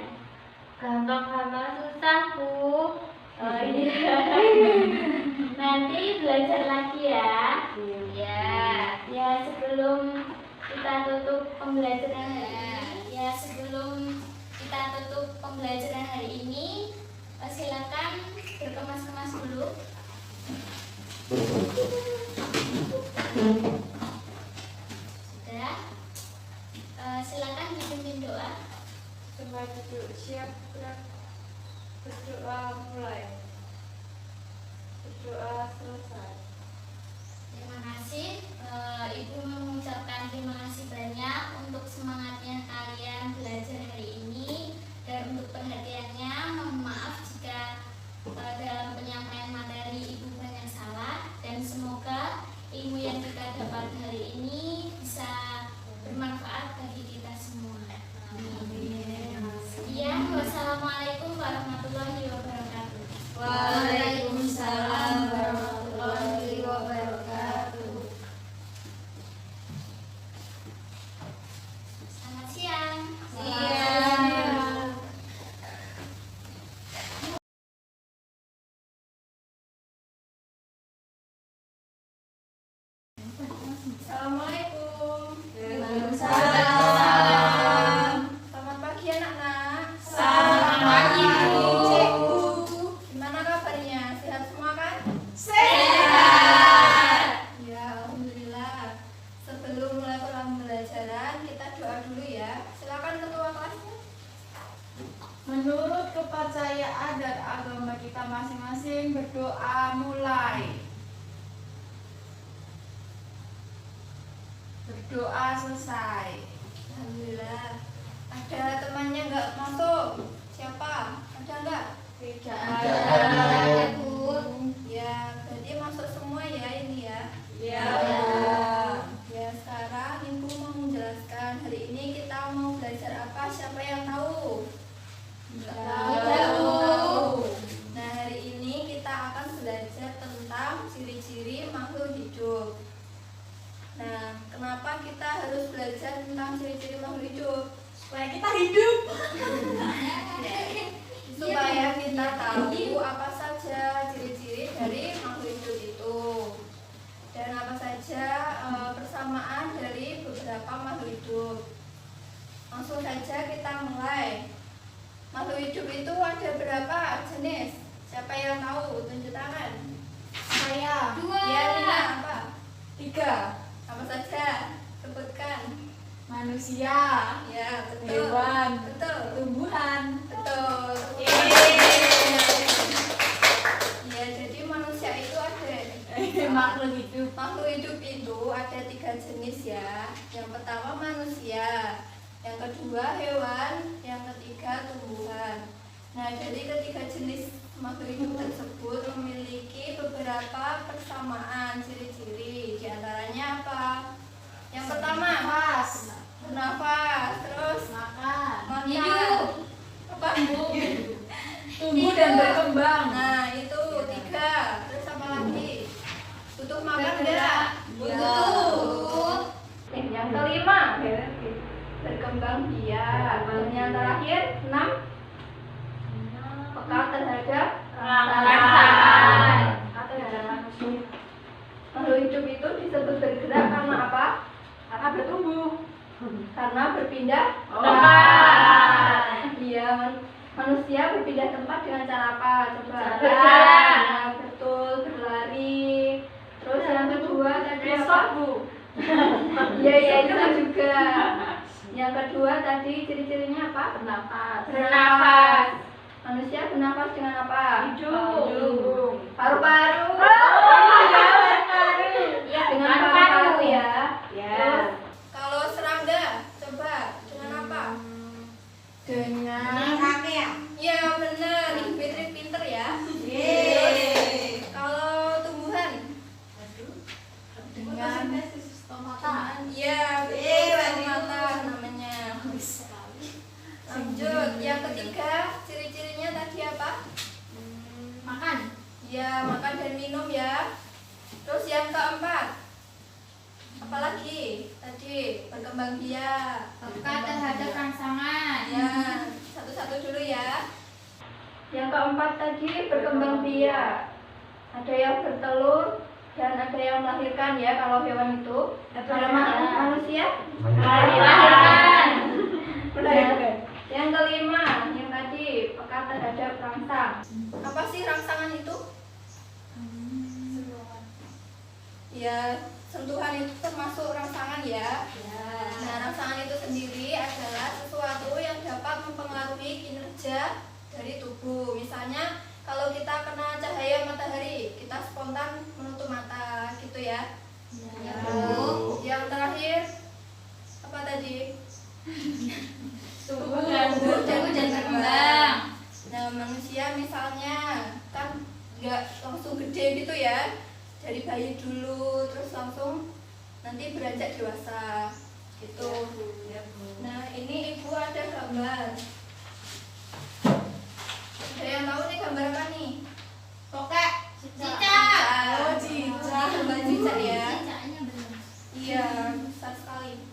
Gampang-gampang susah Bu. Oh iya. Nanti belajar lagi ya. Ya. Ya, sebelum kita tutup pembelajaran hari ini, silakan berkemas-kemas dulu. Sudah. Silakan dipimpin doa. Semua duduk siap, gerak. Berdoa mulai. Berdoa selesai. Terima kasih. Ibu mengucapkan terima kasih banyak untuk semangatnya kalian belajar hari ini dan untuk perhatiannya. Mohon maaf jika dalam penyampaian materi Ibu banyak salah, dan semoga ilmu yang kita Assalamualaikum. Waalaikumsalam. Selamat pagi anak-anak. Selamat pagi, Bu. Cikgu. Gimana kabarnya? Sehat semua kan? Sehat. Ya, alhamdulillah. Sebelum mulai pembelajaran, kita doa dulu ya. Silakan ketua kelasnya. Menurut kepercayaan dan agama kita masing-masing, berdoa mulai. Berdoa selesai. Alhamdulillah. Ada temannya nggak masuk? Siapa? Ada nggak? Tidak ada. Bu. Ya, berarti masuk semua ya ini ya. Ya. Ya, sekarang Ibu mau menjelaskan hari ini kita mau belajar apa? Siapa yang tahu? Tahu. Nah, hari ini kita akan belajar tentang ciri-ciri makhluk hidup. Nah, kenapa kita harus belajar tentang ciri-ciri makhluk hidup? Supaya kita hidup. Supaya kita tahu apa saja ciri-ciri dari makhluk hidup itu dan apa saja persamaan dari beberapa makhluk hidup. Langsung saja kita mulai. Makhluk hidup itu ada berapa jenis? Siapa yang tahu? Tunjuk tangan. Saya. Ya, Nina, apa? 3. Apa saja? Sebutkan. Manusia. Ya, betul. Hewan. Betul. Tumbuhan. Betul. Ya, jadi manusia itu ada Makhluk hidup. makhluk hidup itu ada 3 jenis ya. Yang pertama manusia, yang kedua hewan, yang ketiga tumbuhan. Nah, dari ketiga jenis makhluk hidup tersebut memiliki beberapa persamaan ciri-ciri. Di antaranya apa? Yang pertama, Nafas. bernafas, terus Makan. makan, apa? Tumbuh dan berkembang. Nah, itu 3. Terus apa lagi? Butuh makan enggak? Butuh. Yang kelima, berkembang biak. Dan yang terakhir, 6, peka terhadap Rasa. atau terhadap manusia. Makhluk hidup itu disebut bergerak karena apa? Karena bertumbuh. Karena berpindah Tempat. Iya, manusia berpindah tempat dengan cara apa? Coba. Berjalan. Nah, betul, berlari. Terus yang kedua tadi Besok, apa? Bu. Iya, iya, itu juga. Yang kedua tadi ciri-cirinya apa? Bernafas. Bernafas. Manusia bernafas dengan apa? Hidung. Paru-paru. Ya, Dengan paru-paru ya. Ya. Terus kalau serangga, coba dengan apa? Dengan Kaki ya? Iya, benar. Ibu Fitri pinter ya. Yeay. Kalau tumbuhan? dengan stomata. Iya, betul. Mata namanya. Lanjut, yang ketiga ciri-cirinya tadi apa? Makan. Ya, makan dan minum ya. Terus yang keempat, apalagi tadi berkembang biak. Peka terhadap rangsangan. Ya, satu-satu dulu ya. Yang keempat tadi berkembang biak. Ada yang bertelur dan ada yang melahirkan ya kalau hewan itu. Kalau manusia Melahirkan. melahirkan. Yang kelima, yang tadi peka terhadap rangsang. Apa sih rangsangan itu? Ya, sentuhan itu termasuk rangsangan ya. Nah, rangsangan itu sendiri adalah sesuatu yang dapat mempengaruhi kinerja dari tubuh. Misalnya, kalau kita kena cahaya matahari, kita spontan menutup mata, gitu ya. Ya, Lalu, yang terakhir, apa tadi? Tumbuh dan berkembang. Nah, manusia misalnya kan nggak langsung gede gitu ya, dari bayi dulu terus langsung nanti beranjak dewasa gitu. Nah, ini ibu ada gambar. Ada yang tahu nih gambar apa nih? Tokek. Cicak. Oh, cicak. Gambar cicak ya. Cicaknya benar. Iya, besar sekali.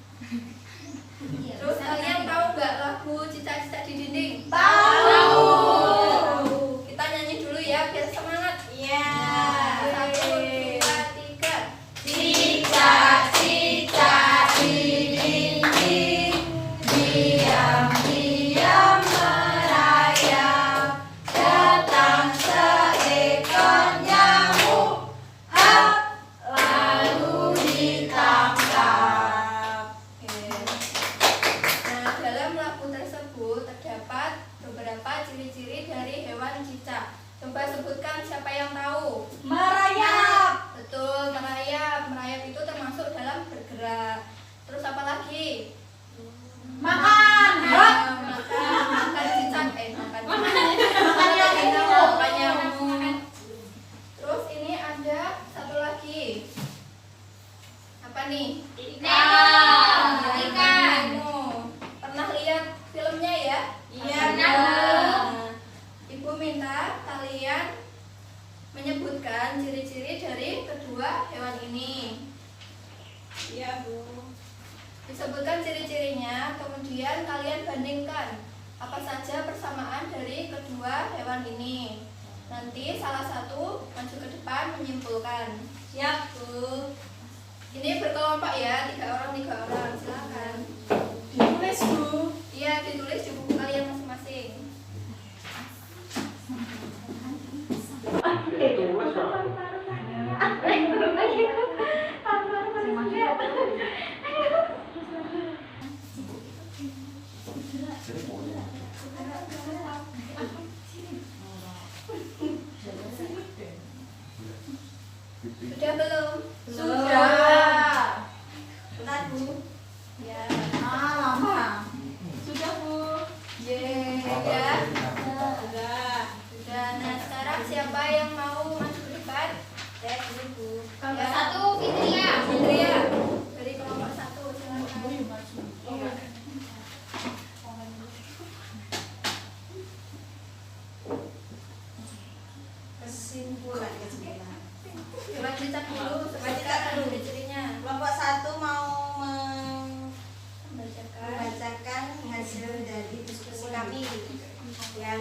Terus kalian tahu nggak lagu Cicak-Cicak di Dinding? Tahu. Kita nyanyi dulu ya biar semangat. Ya. 1, 2, 3. Cicak, cicak. Coba sebutkan siapa yang tahu. Merayap. Betul, merayap. Merayap itu termasuk dalam bergerak. Terus apa lagi? Makan. Hop. Makan cicak. Makan nyamuk. Terus ini ada satu lagi. Apa nih? Ikan. Nemo. Pernah lihat filmnya ya? Iya, Nah, Ibu minta kalian menyebutkan ciri-ciri dari kedua hewan ini. Iya, Bu. Disebutkan ciri-cirinya, kemudian kalian bandingkan apa saja persamaan dari kedua hewan ini. Nanti salah satu maju ke depan menyimpulkan. Siap, Bu. Ini berkelompok ya, 3 orang, silakan. Ditulis, Bu. Iya, ditulis di buku kalian masing-masing. Sudah belum? Sudah. Bentar, Bu. Ya. Lama. Sudah, Bu. Sudah. Sudah. Nah, sekarang siapa yang mau maju ke depan? Saya dulu, Bu. Kelompok 1, Fitria. Fitria. Dari kelompok 1, silakan. Kesimpulan. Coba cerita dulu, sebutkan ciri-cirinya. Kelompok 1 mau Membacakan. membacakan hasil dari diskusi kami. Yang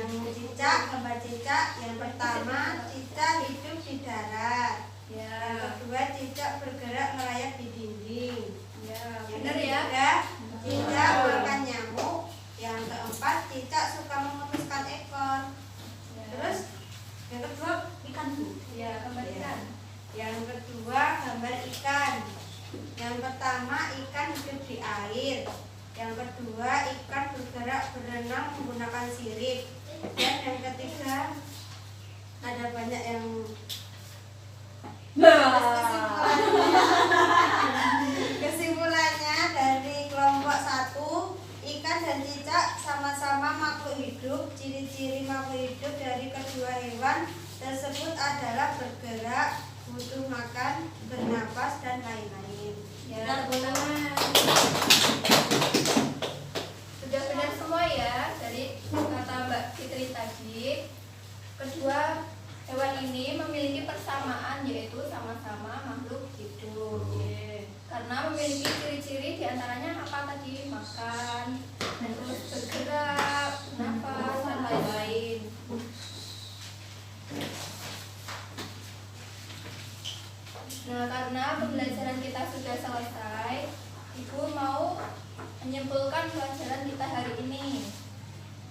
gambar cicak, yang pertama cicak hidup di darat. Ya. Yang kedua cicak bergerak merayap di dinding. Ya, Yang benar ya. ketiga cicak makan nyamuk. Yang keempat cicak suka memutuskan ekor. Ya. Terus yang kedua ikan, Bu. Ya, gambar ikan. Yang kedua gambar ikan. Yang pertama ikan hidup di air. Yang kedua ikan bergerak berenang menggunakan sirip. Dan yang ketiga ada banyak yang kesimpulannya dari kelompok 1, ikan dan cicak sama-sama makhluk hidup. Ciri-ciri makhluk hidup dari kedua hewan tersebut adalah bergerak, butuh makan, bernapas, dan lain-lain. Ya, benar. Sudah benar semua ya dari kata Mbak Fitri tadi. Kedua hewan ini memiliki persamaan yaitu sama-sama makhluk hidup. Karena memiliki ciri-ciri diantaranya apa tadi? Makan, terus bergerak, nafas, dan lain-lain. Nah, karena pembelajaran kita sudah selesai, Ibu mau menyimpulkan pelajaran kita hari ini.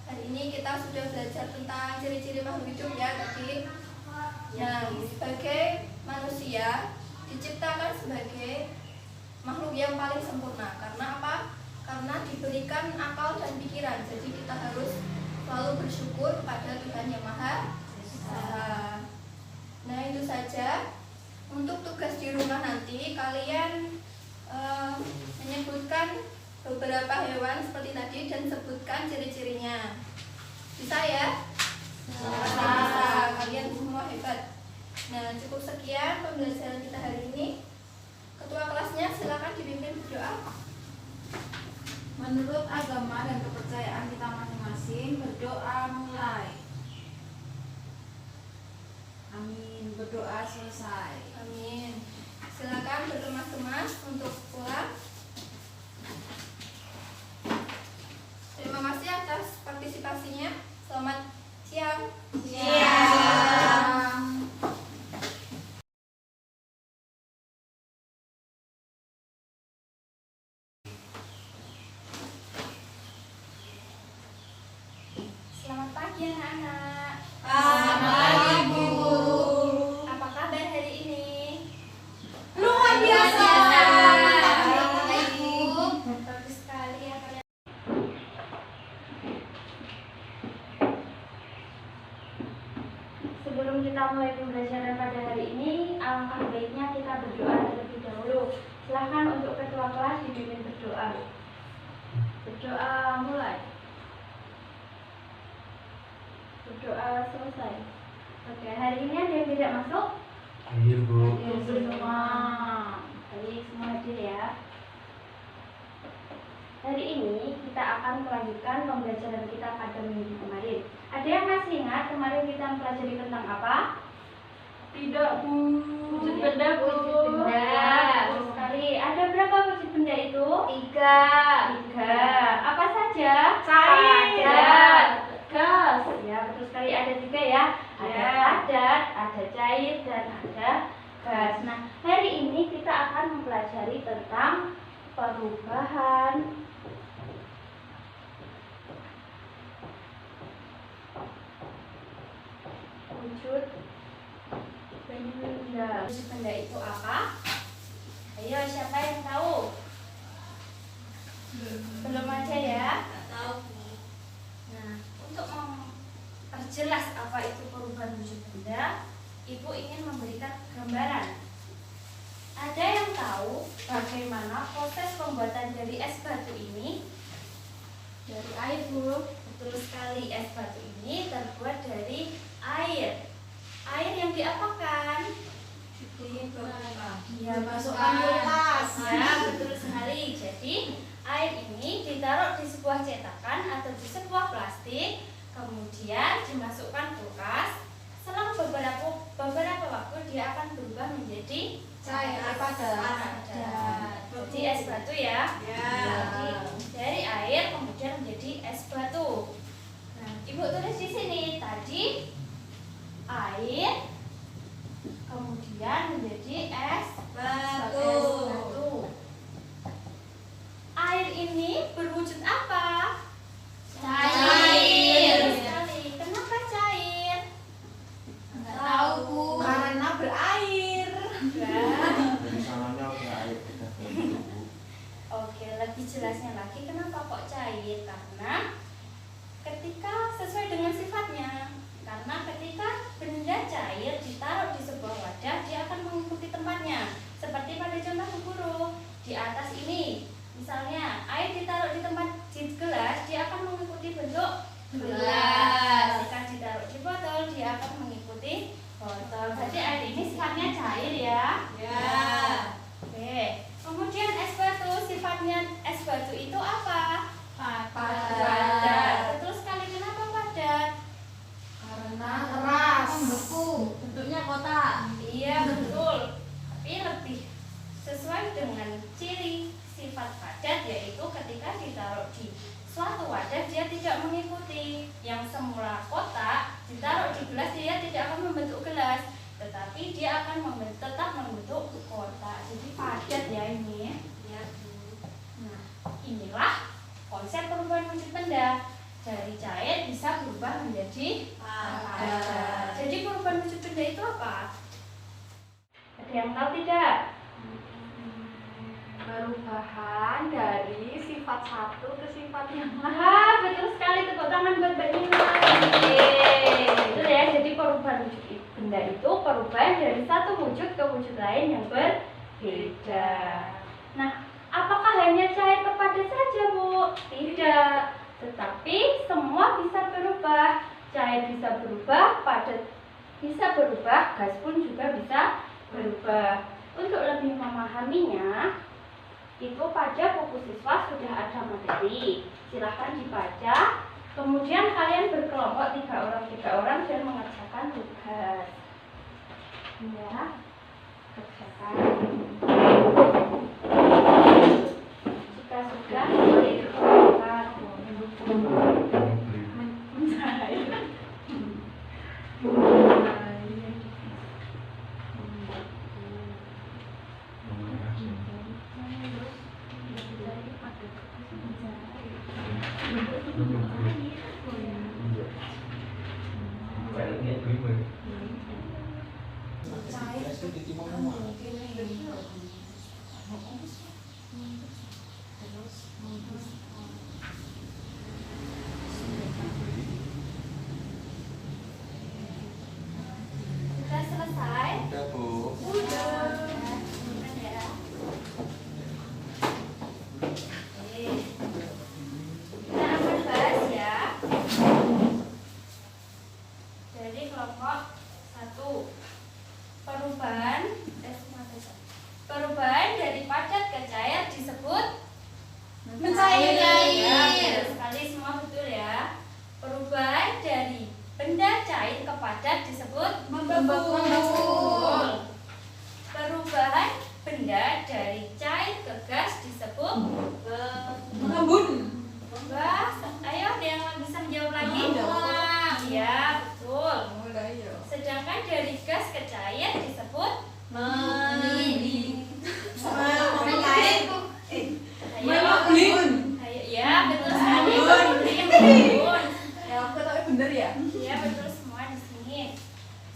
Hari ini kita sudah belajar tentang ciri-ciri makhluk hidup ya tadi. Nah, sebagai manusia diciptakan sebagai makhluk yang paling sempurna. Karena apa? Karena diberikan akal dan pikiran. Jadi kita harus selalu bersyukur kepada Tuhan Yang Maha Esa. Nah, itu saja. Untuk tugas di rumah nanti kalian menyebutkan beberapa hewan seperti tadi dan sebutkan ciri-cirinya. Bisa ya? Bisa. Kalian semua hebat. Nah, cukup sekian pembelajaran kita hari ini. Ketua kelasnya silakan dipimpin berdoa. Menurut agama dan kepercayaan kita masing-masing, berdoa mulai. Amin. Berdoa selesai. Amin. Silakan berkemas-kemas untuk pulang. Terima kasih atas partisipasinya. Selamat siang. Siang. Selamat pagi anak-anak. Selamat pagi, Bu. Apa kabar hari ini? Luar biasa. Baik, Bu. Bagus sekali ya kalian. kita mulai pembelajaran pada hari ini, alangkah baiknya kita berdoa terlebih dahulu. Silahkan untuk ketua kelas dipimpin berdoa. Berdoa mulai. Berdoa selesai. Oke, hari ini ada yang tidak masuk? Iya, Bu. Hadir semua. Baik, semua hadir ya. Hari ini kita akan melanjutkan pembelajaran kita pada minggu kemarin. Ada yang masih ingat kemarin kita mempelajari tentang apa? Tidak, Bu. Wujud benda, Bu. Wujud benda. Betul sekali. Ada berapa wujud benda itu? 3. Apa saja? Cair. Padat, gas. Ya, betul sekali. Ada 3 ya. Ada Ya. padat, ada cair, dan ada gas. Nah, hari ini kita akan mempelajari tentang perubahan wujud benda. Wujud benda itu apa? Ayo, siapa yang tahu? Belum aja ya. Tahu. Nah, untuk memperjelas apa itu perubahan wujud benda, Ibu ingin memberikan gambaran. Ada yang tahu bagaimana proses pembuatan dari es batu ini? Dari air, Bu. Betul sekali, es batu ini terbuat dari air. Air yang diapakan? Masukkan kulkas. Ya, betul sekali. Jadi, air ini ditaruh di sebuah cetakan atau di sebuah plastik, kemudian dimasukkan kulkas. Selang beberapa waktu dia akan berubah menjadi Cair, padat. Jadi es batu ya. Ya. Jadi dari air kemudian menjadi es batu. Nah, Ibu tulis di sini tadi air kemudian menjadi es batu. Air ini berwujud apa? Cair. Betul sekali. Kenapa cair? Enggak tahu, Bu. Karena berair. Dari sananya udah air udah berbentuk, Bu. Oke, lebih jelasnya lagi kenapa kok cair? Karena ketika sesuai dengan sifatnya. Karena ketika benda cair ditaruh di sebuah wadah, dia akan mengikuti tempatnya. Seperti pada contoh guru di atas ini. Misalnya, air ditaruh di tempat di gelas, dia akan mengikuti bentuk gelas. Ketika ditaruh di botol, dia akan mengikuti botol. Berarti air ini sifatnya cair ya. Ya. Oke. Kemudian es batu, sifatnya es batu itu apa? Padat. Betul sekali. Kenapa padat? Karena keras. Membeku. Bentuknya kotak. Iya, betul. Tapi lebih sesuai dengan ciri sifat padat, yaitu ketika ditaruh di suatu wadah dia tidak mengikuti yang semula kotak, ditaruh di gelas dia tidak akan membentuk gelas, tetapi dia akan tetap membentuk kotak. Jadi padat ya ini. Ya, Nah, inilah konsep perubahan wujud benda. Dari cair bisa berubah menjadi padat. Jadi perubahan wujud benda itu apa? Ada yang tahu tidak? Perubahan dari sifat satu ke sifat yang lain. Ah, betul sekali. Tepuk tangan buat Mbak Nina. Betul ya. Jadi perubahan wujud benda itu perubahan dari satu wujud ke wujud lain yang berbeda. Nah, apakah hanya cair ke padat saja, Bu? Tidak. Tetapi semua bisa berubah. Cair bisa berubah, padat bisa berubah, gas pun juga bisa berubah. Untuk lebih memahaminya, itu pada buku siswa sudah ada materi. Silahkan dibaca. Kemudian kalian berkelompok 3 orang dan mengerjakan tugas. Ya, kerjakan. Jika sudah, boleh dikelompokkan. Betul. Perubahan benda dari cair ke gas disebut Mengembun. gas. Ayo, ada yang bisa menjawab lagi? Iya, betul. Sedangkan dari gas ke cair disebut Mendidih. Ayo. Mengembun. Ayo, ya betul sekali. Mengembun. Ya, aku tahu bener ya. Ya betul semua di sini.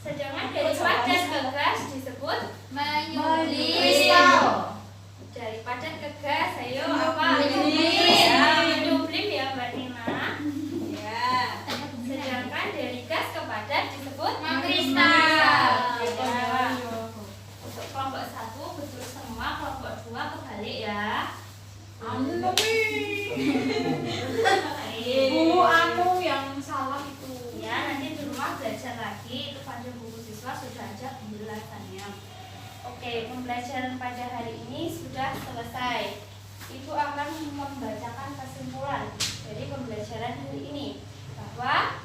Sedangkan dari padat ke gas disebut menyublim. Dari padat ke gas, ayo apa? Menyublim. Ya, menyublim ya Mbak Nina. Ya. Sedangkan dari gas ke padat disebut mengkristal. Ya. Untuk kelompok 1 betul semua, kelompok 2 kebalik ya. Bu, anu yang salah itu. Ya, nanti di rumah belajar lagi. Itu pada buku siswa sudah ada penjelasannya. Oke, pembelajaran pada hari ini sudah selesai. Ibu akan membacakan kesimpulan dari pembelajaran hari ini bahwa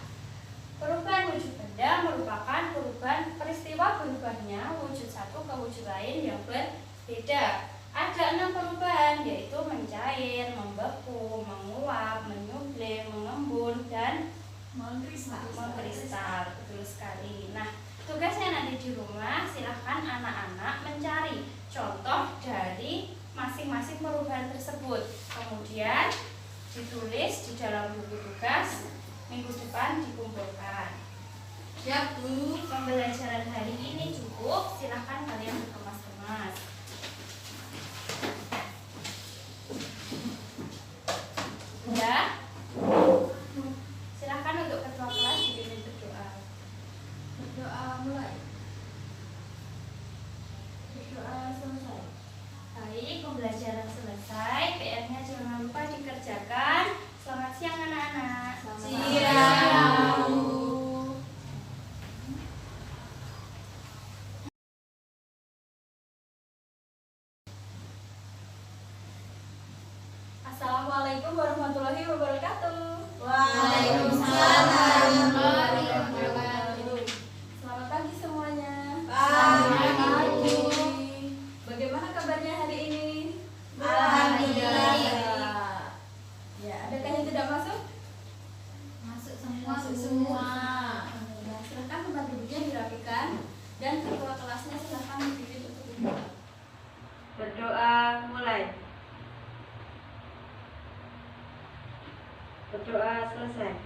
perubahan wujud benda merupakan perubahan peristiwa berubahnya wujud satu ke wujud lain yang berbeda. Ada 6 perubahan, yaitu mencair, membeku, menguap, menyublim, mengembun, dan mengkristal. Betul sekali. Nah, tugasnya nanti di rumah silahkan anak-anak mencari contoh dari masing-masing perubahan tersebut. Kemudian ditulis di dalam buku tugas, minggu depan dikumpulkan. Ya, Bu. Pembelajaran hari ini cukup, silahkan kalian berkemas-kemas. Udah? Silahkan untuk ketua kelas dipimpin berdoa. Berdoa mulai. Berdoa selesai. Baik, pembelajaran selesai. PR-nya jangan lupa dikerjakan. Selamat siang anak-anak. Siang. Assalamualaikum warahmatullahi wabarakatuh. Waalaikumsalam warahmatullahi wabarakatuh. Selamat pagi semuanya. Pagi. Bagaimana kabarnya hari ini? Alhamdulillah. Ya, adakah yang tidak masuk? Masuk semua. Masuk semua. Alhamdulillah. Silahkan tempat duduknya dirapikan dan ketua kelasnya silahkan dipimpin untuk berdoa. Berdoa mulai. Berdoa selesai.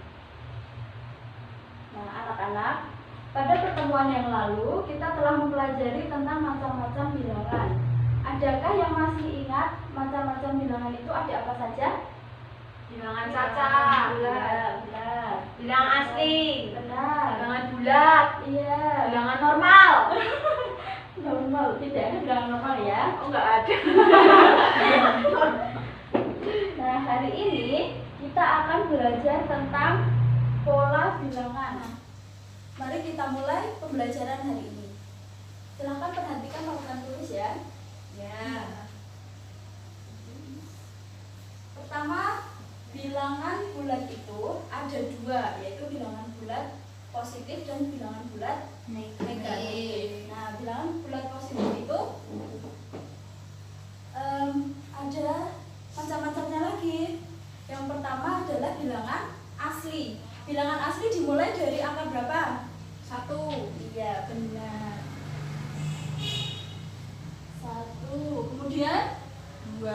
Nah, anak-anak, pada pertemuan yang lalu kita telah mempelajari tentang macam-macam bilangan. Adakah yang masih ingat macam-macam bilangan itu ada apa saja? Bilangan cacat. Benar. Bilangan asli. Benar. Bilangan bulat. Iya. Bilangan normal. Normal, tidak ada bilangan normal ya. Oh, enggak ada. Nah, hari ini kita akan belajar tentang pola bilangan. Mari kita mulai pembelajaran hari ini. Silahkan perhatikan papan tulis ya. Ya. Pertama, bilangan bulat itu ada 2, yaitu bilangan bulat positif dan bilangan bulat negatif. Nah, bilangan bulat positif itu ada macam-macamnya lagi. Yang pertama adalah bilangan asli. Bilangan asli dimulai dari angka berapa? 1. Iya, benar. 1. Kemudian 2.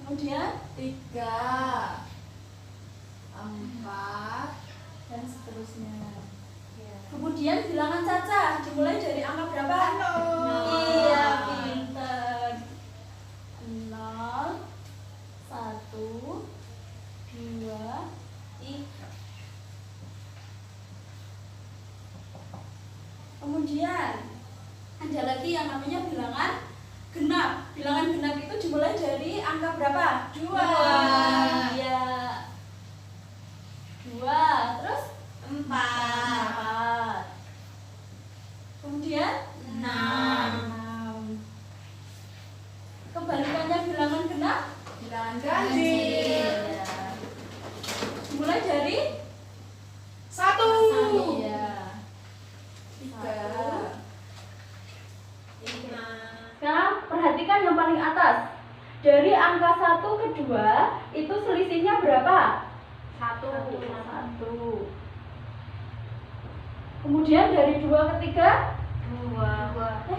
Kemudian 3, 4, dan seterusnya. ya. Kemudian bilangan cacah dimulai dari angka berapa? 0. Iya, pinter. 0, 1, 2, 3. Kemudian ada lagi yang namanya bilangan genap. Bilangan genap itu dimulai dari angka berapa? 2. Iya. 2. Terus 4. 4. Kemudian 6. kebalikannya bilangan genap Bilangan ganjil. ya. Mulai dari 1. ya. angka 1 ke 2 itu selisihnya berapa? 1. Kemudian dari 2 ke 3? 2. 1.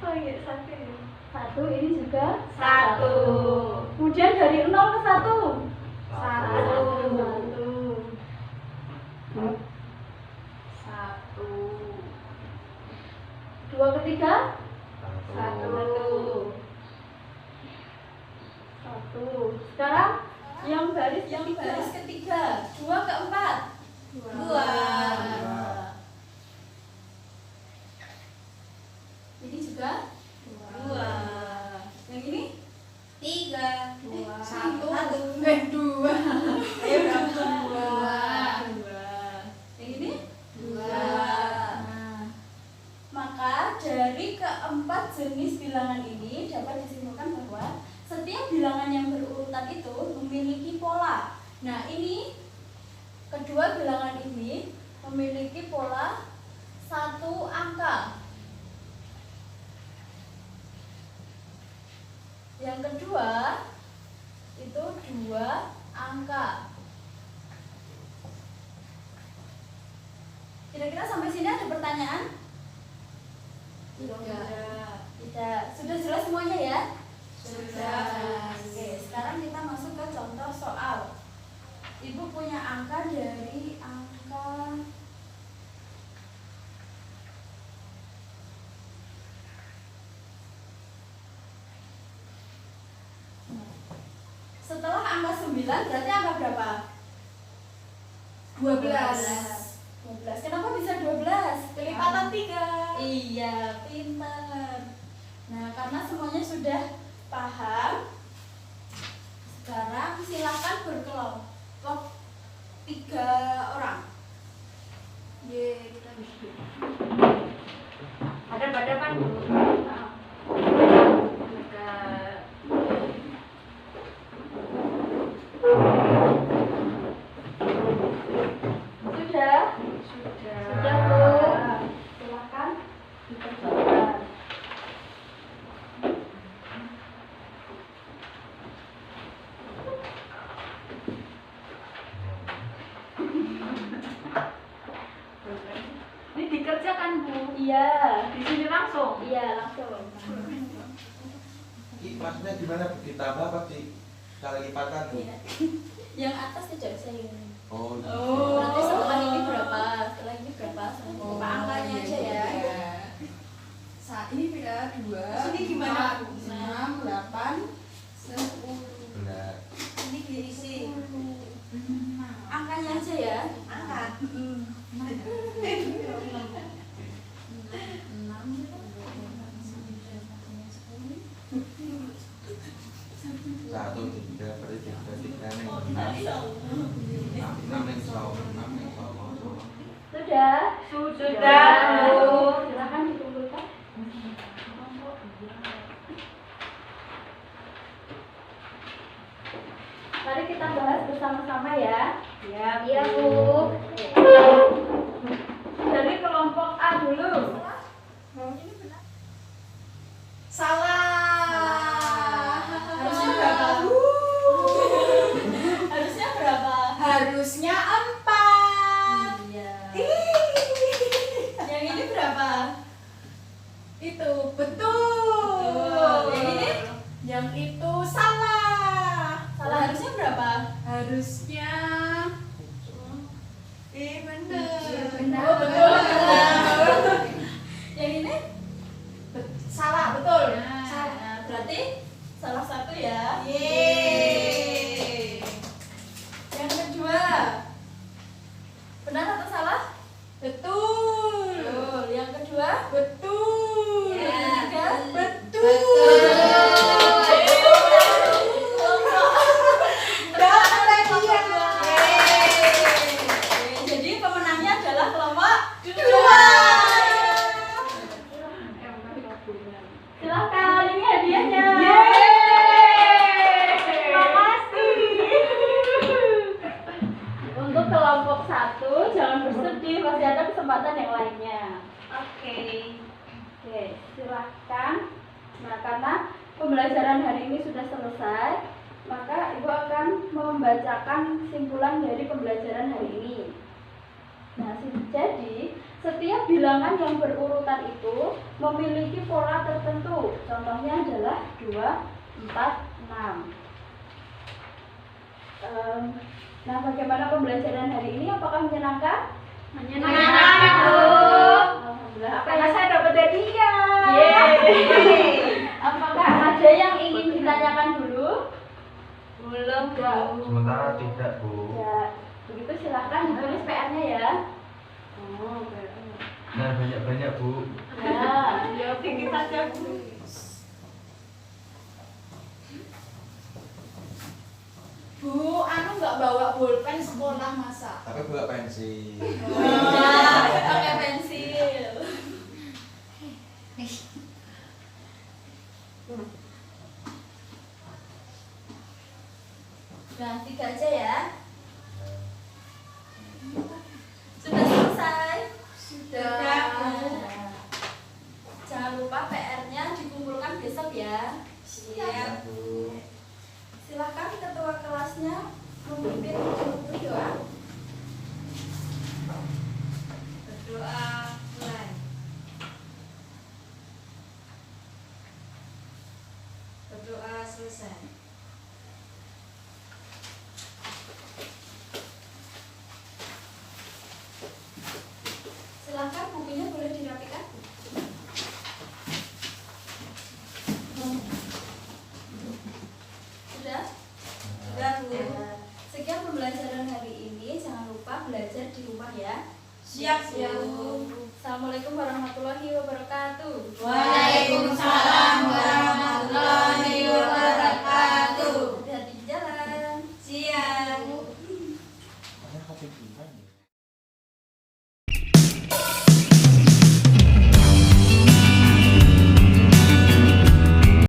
Oh iya, 1 ini juga 1. Kemudian dari 0 ke 1? 1. 2 ke 3? 1. Sekarang yang baris ketiga 2 ke 4? 2. Ini juga 2. Yang ini? 3. 1. 2. Ayo berapa? 2. Yang ini? 2. Nah, maka dari keempat jenis bilangan ini dapat disimpulkan bahwa setiap bilangan yang berurutan itu memiliki pola. Nah, ini kedua bilangan ini memiliki pola 1 angka. Yang kedua itu 2 angka. Kira-kira sampai sini ada pertanyaan? Tidak. Sudah jelas semuanya ya? Sudah. Oke, sekarang kita masuk ke contoh soal. Ibu punya angka dari angka setelah angka 9 berarti angka berapa? 12. Kenapa bisa 12? Kelipatan 3. Iya, pintar. Nah, karena semuanya sudah paham, sekarang silakan berkelompok 3 orang. Kita Ada dulu. Sudah? Sudah, Bu. Silakan dikerjakan. Ini dikerjakan, Bu. Iya, Di sini langsung. iya langsung. Ini maksudnya gimana? Ditambah apa di kali lipatan? Iya. Yang atas tidak bisa ini. Oh, Berarti setelah ini berapa? Setelah ini berapa? Oh, Angkanya aja ya. Saat ini beda 2. Sini gimana? 6, 8, 10. benar. ini diisi Angkanya aja ya. angka. Satu, tiga, berarti tiga nih. Enam yang sama. Sudah? Sudah, Bu. Silakan dikumpulkan. Mari kita bahas bersama-sama ya. Iya, Bu. Dari kelompok A dulu. Salah. Harusnya berapa? Harusnya berapa? Harusnya 4. Iya. Yang ini berapa? Itu betul. Yang ini? Yang itu salah. Salah harusnya berapa? Harusnya Benar. Oh, betul. Yang ini? Salah, betul. Nah, berarti salah satu ya. Yeay. Yang kedua, benar atau salah? Betul. Betul. Yang kedua, Betul. yang ketiga, Betul. Dapat hadiah. Jadi pemenangnya adalah kelompok 2. Silakan, ini hadiahnya. Terima kasih. Untuk kelompok 1 jangan bersedih, masih ada kesempatan yang lainnya. Oke. Oke, silakan Nah, karena pembelajaran hari ini sudah selesai, maka Ibu akan membacakan simpulan dari pembelajaran hari ini. Nah, jadi setiap bilangan yang berurutan itu memiliki pola tertentu. Contohnya adalah 2, 4, 6. Nah, bagaimana pembelajaran hari ini? Apakah menyenangkan? Menyenangkan, Bu. Alhamdulillah. Karena saya dapat hadiah. Yeay. Apakah ada yang ingin ditanyakan dulu? Belum, Bu. Sementara tidak, Bu. Ya, begitu silahkan ditulis PR-nya ya. Oh, Nah, banyak-banyak, Bu. ya. Ya, dikit saja, Bu. Bu, anu nggak bawa bolpen sekolah masa? Tapi bawa pensil. Pakai pensil. Nah, 3 aja ya. Sudah selesai? Sudah. Nah, jangan lupa PR-nya dikumpulkan besok ya. Siap. Bu. Silakan ketua kelasnya memimpin berdoa. Berdoa mulai. Berdoa selesai. Silakan bukunya boleh dirapikan. Sudah? Sudah, Bu. Sekian pembelajaran hari ini. Jangan lupa belajar di rumah ya. Siap, Bu. Assalamualaikum warahmatullahi wabarakatuh. Waalaikumsalam warahmatullahi wabarakatuh. Hati-hati di jalan. Siap. Banyak kopi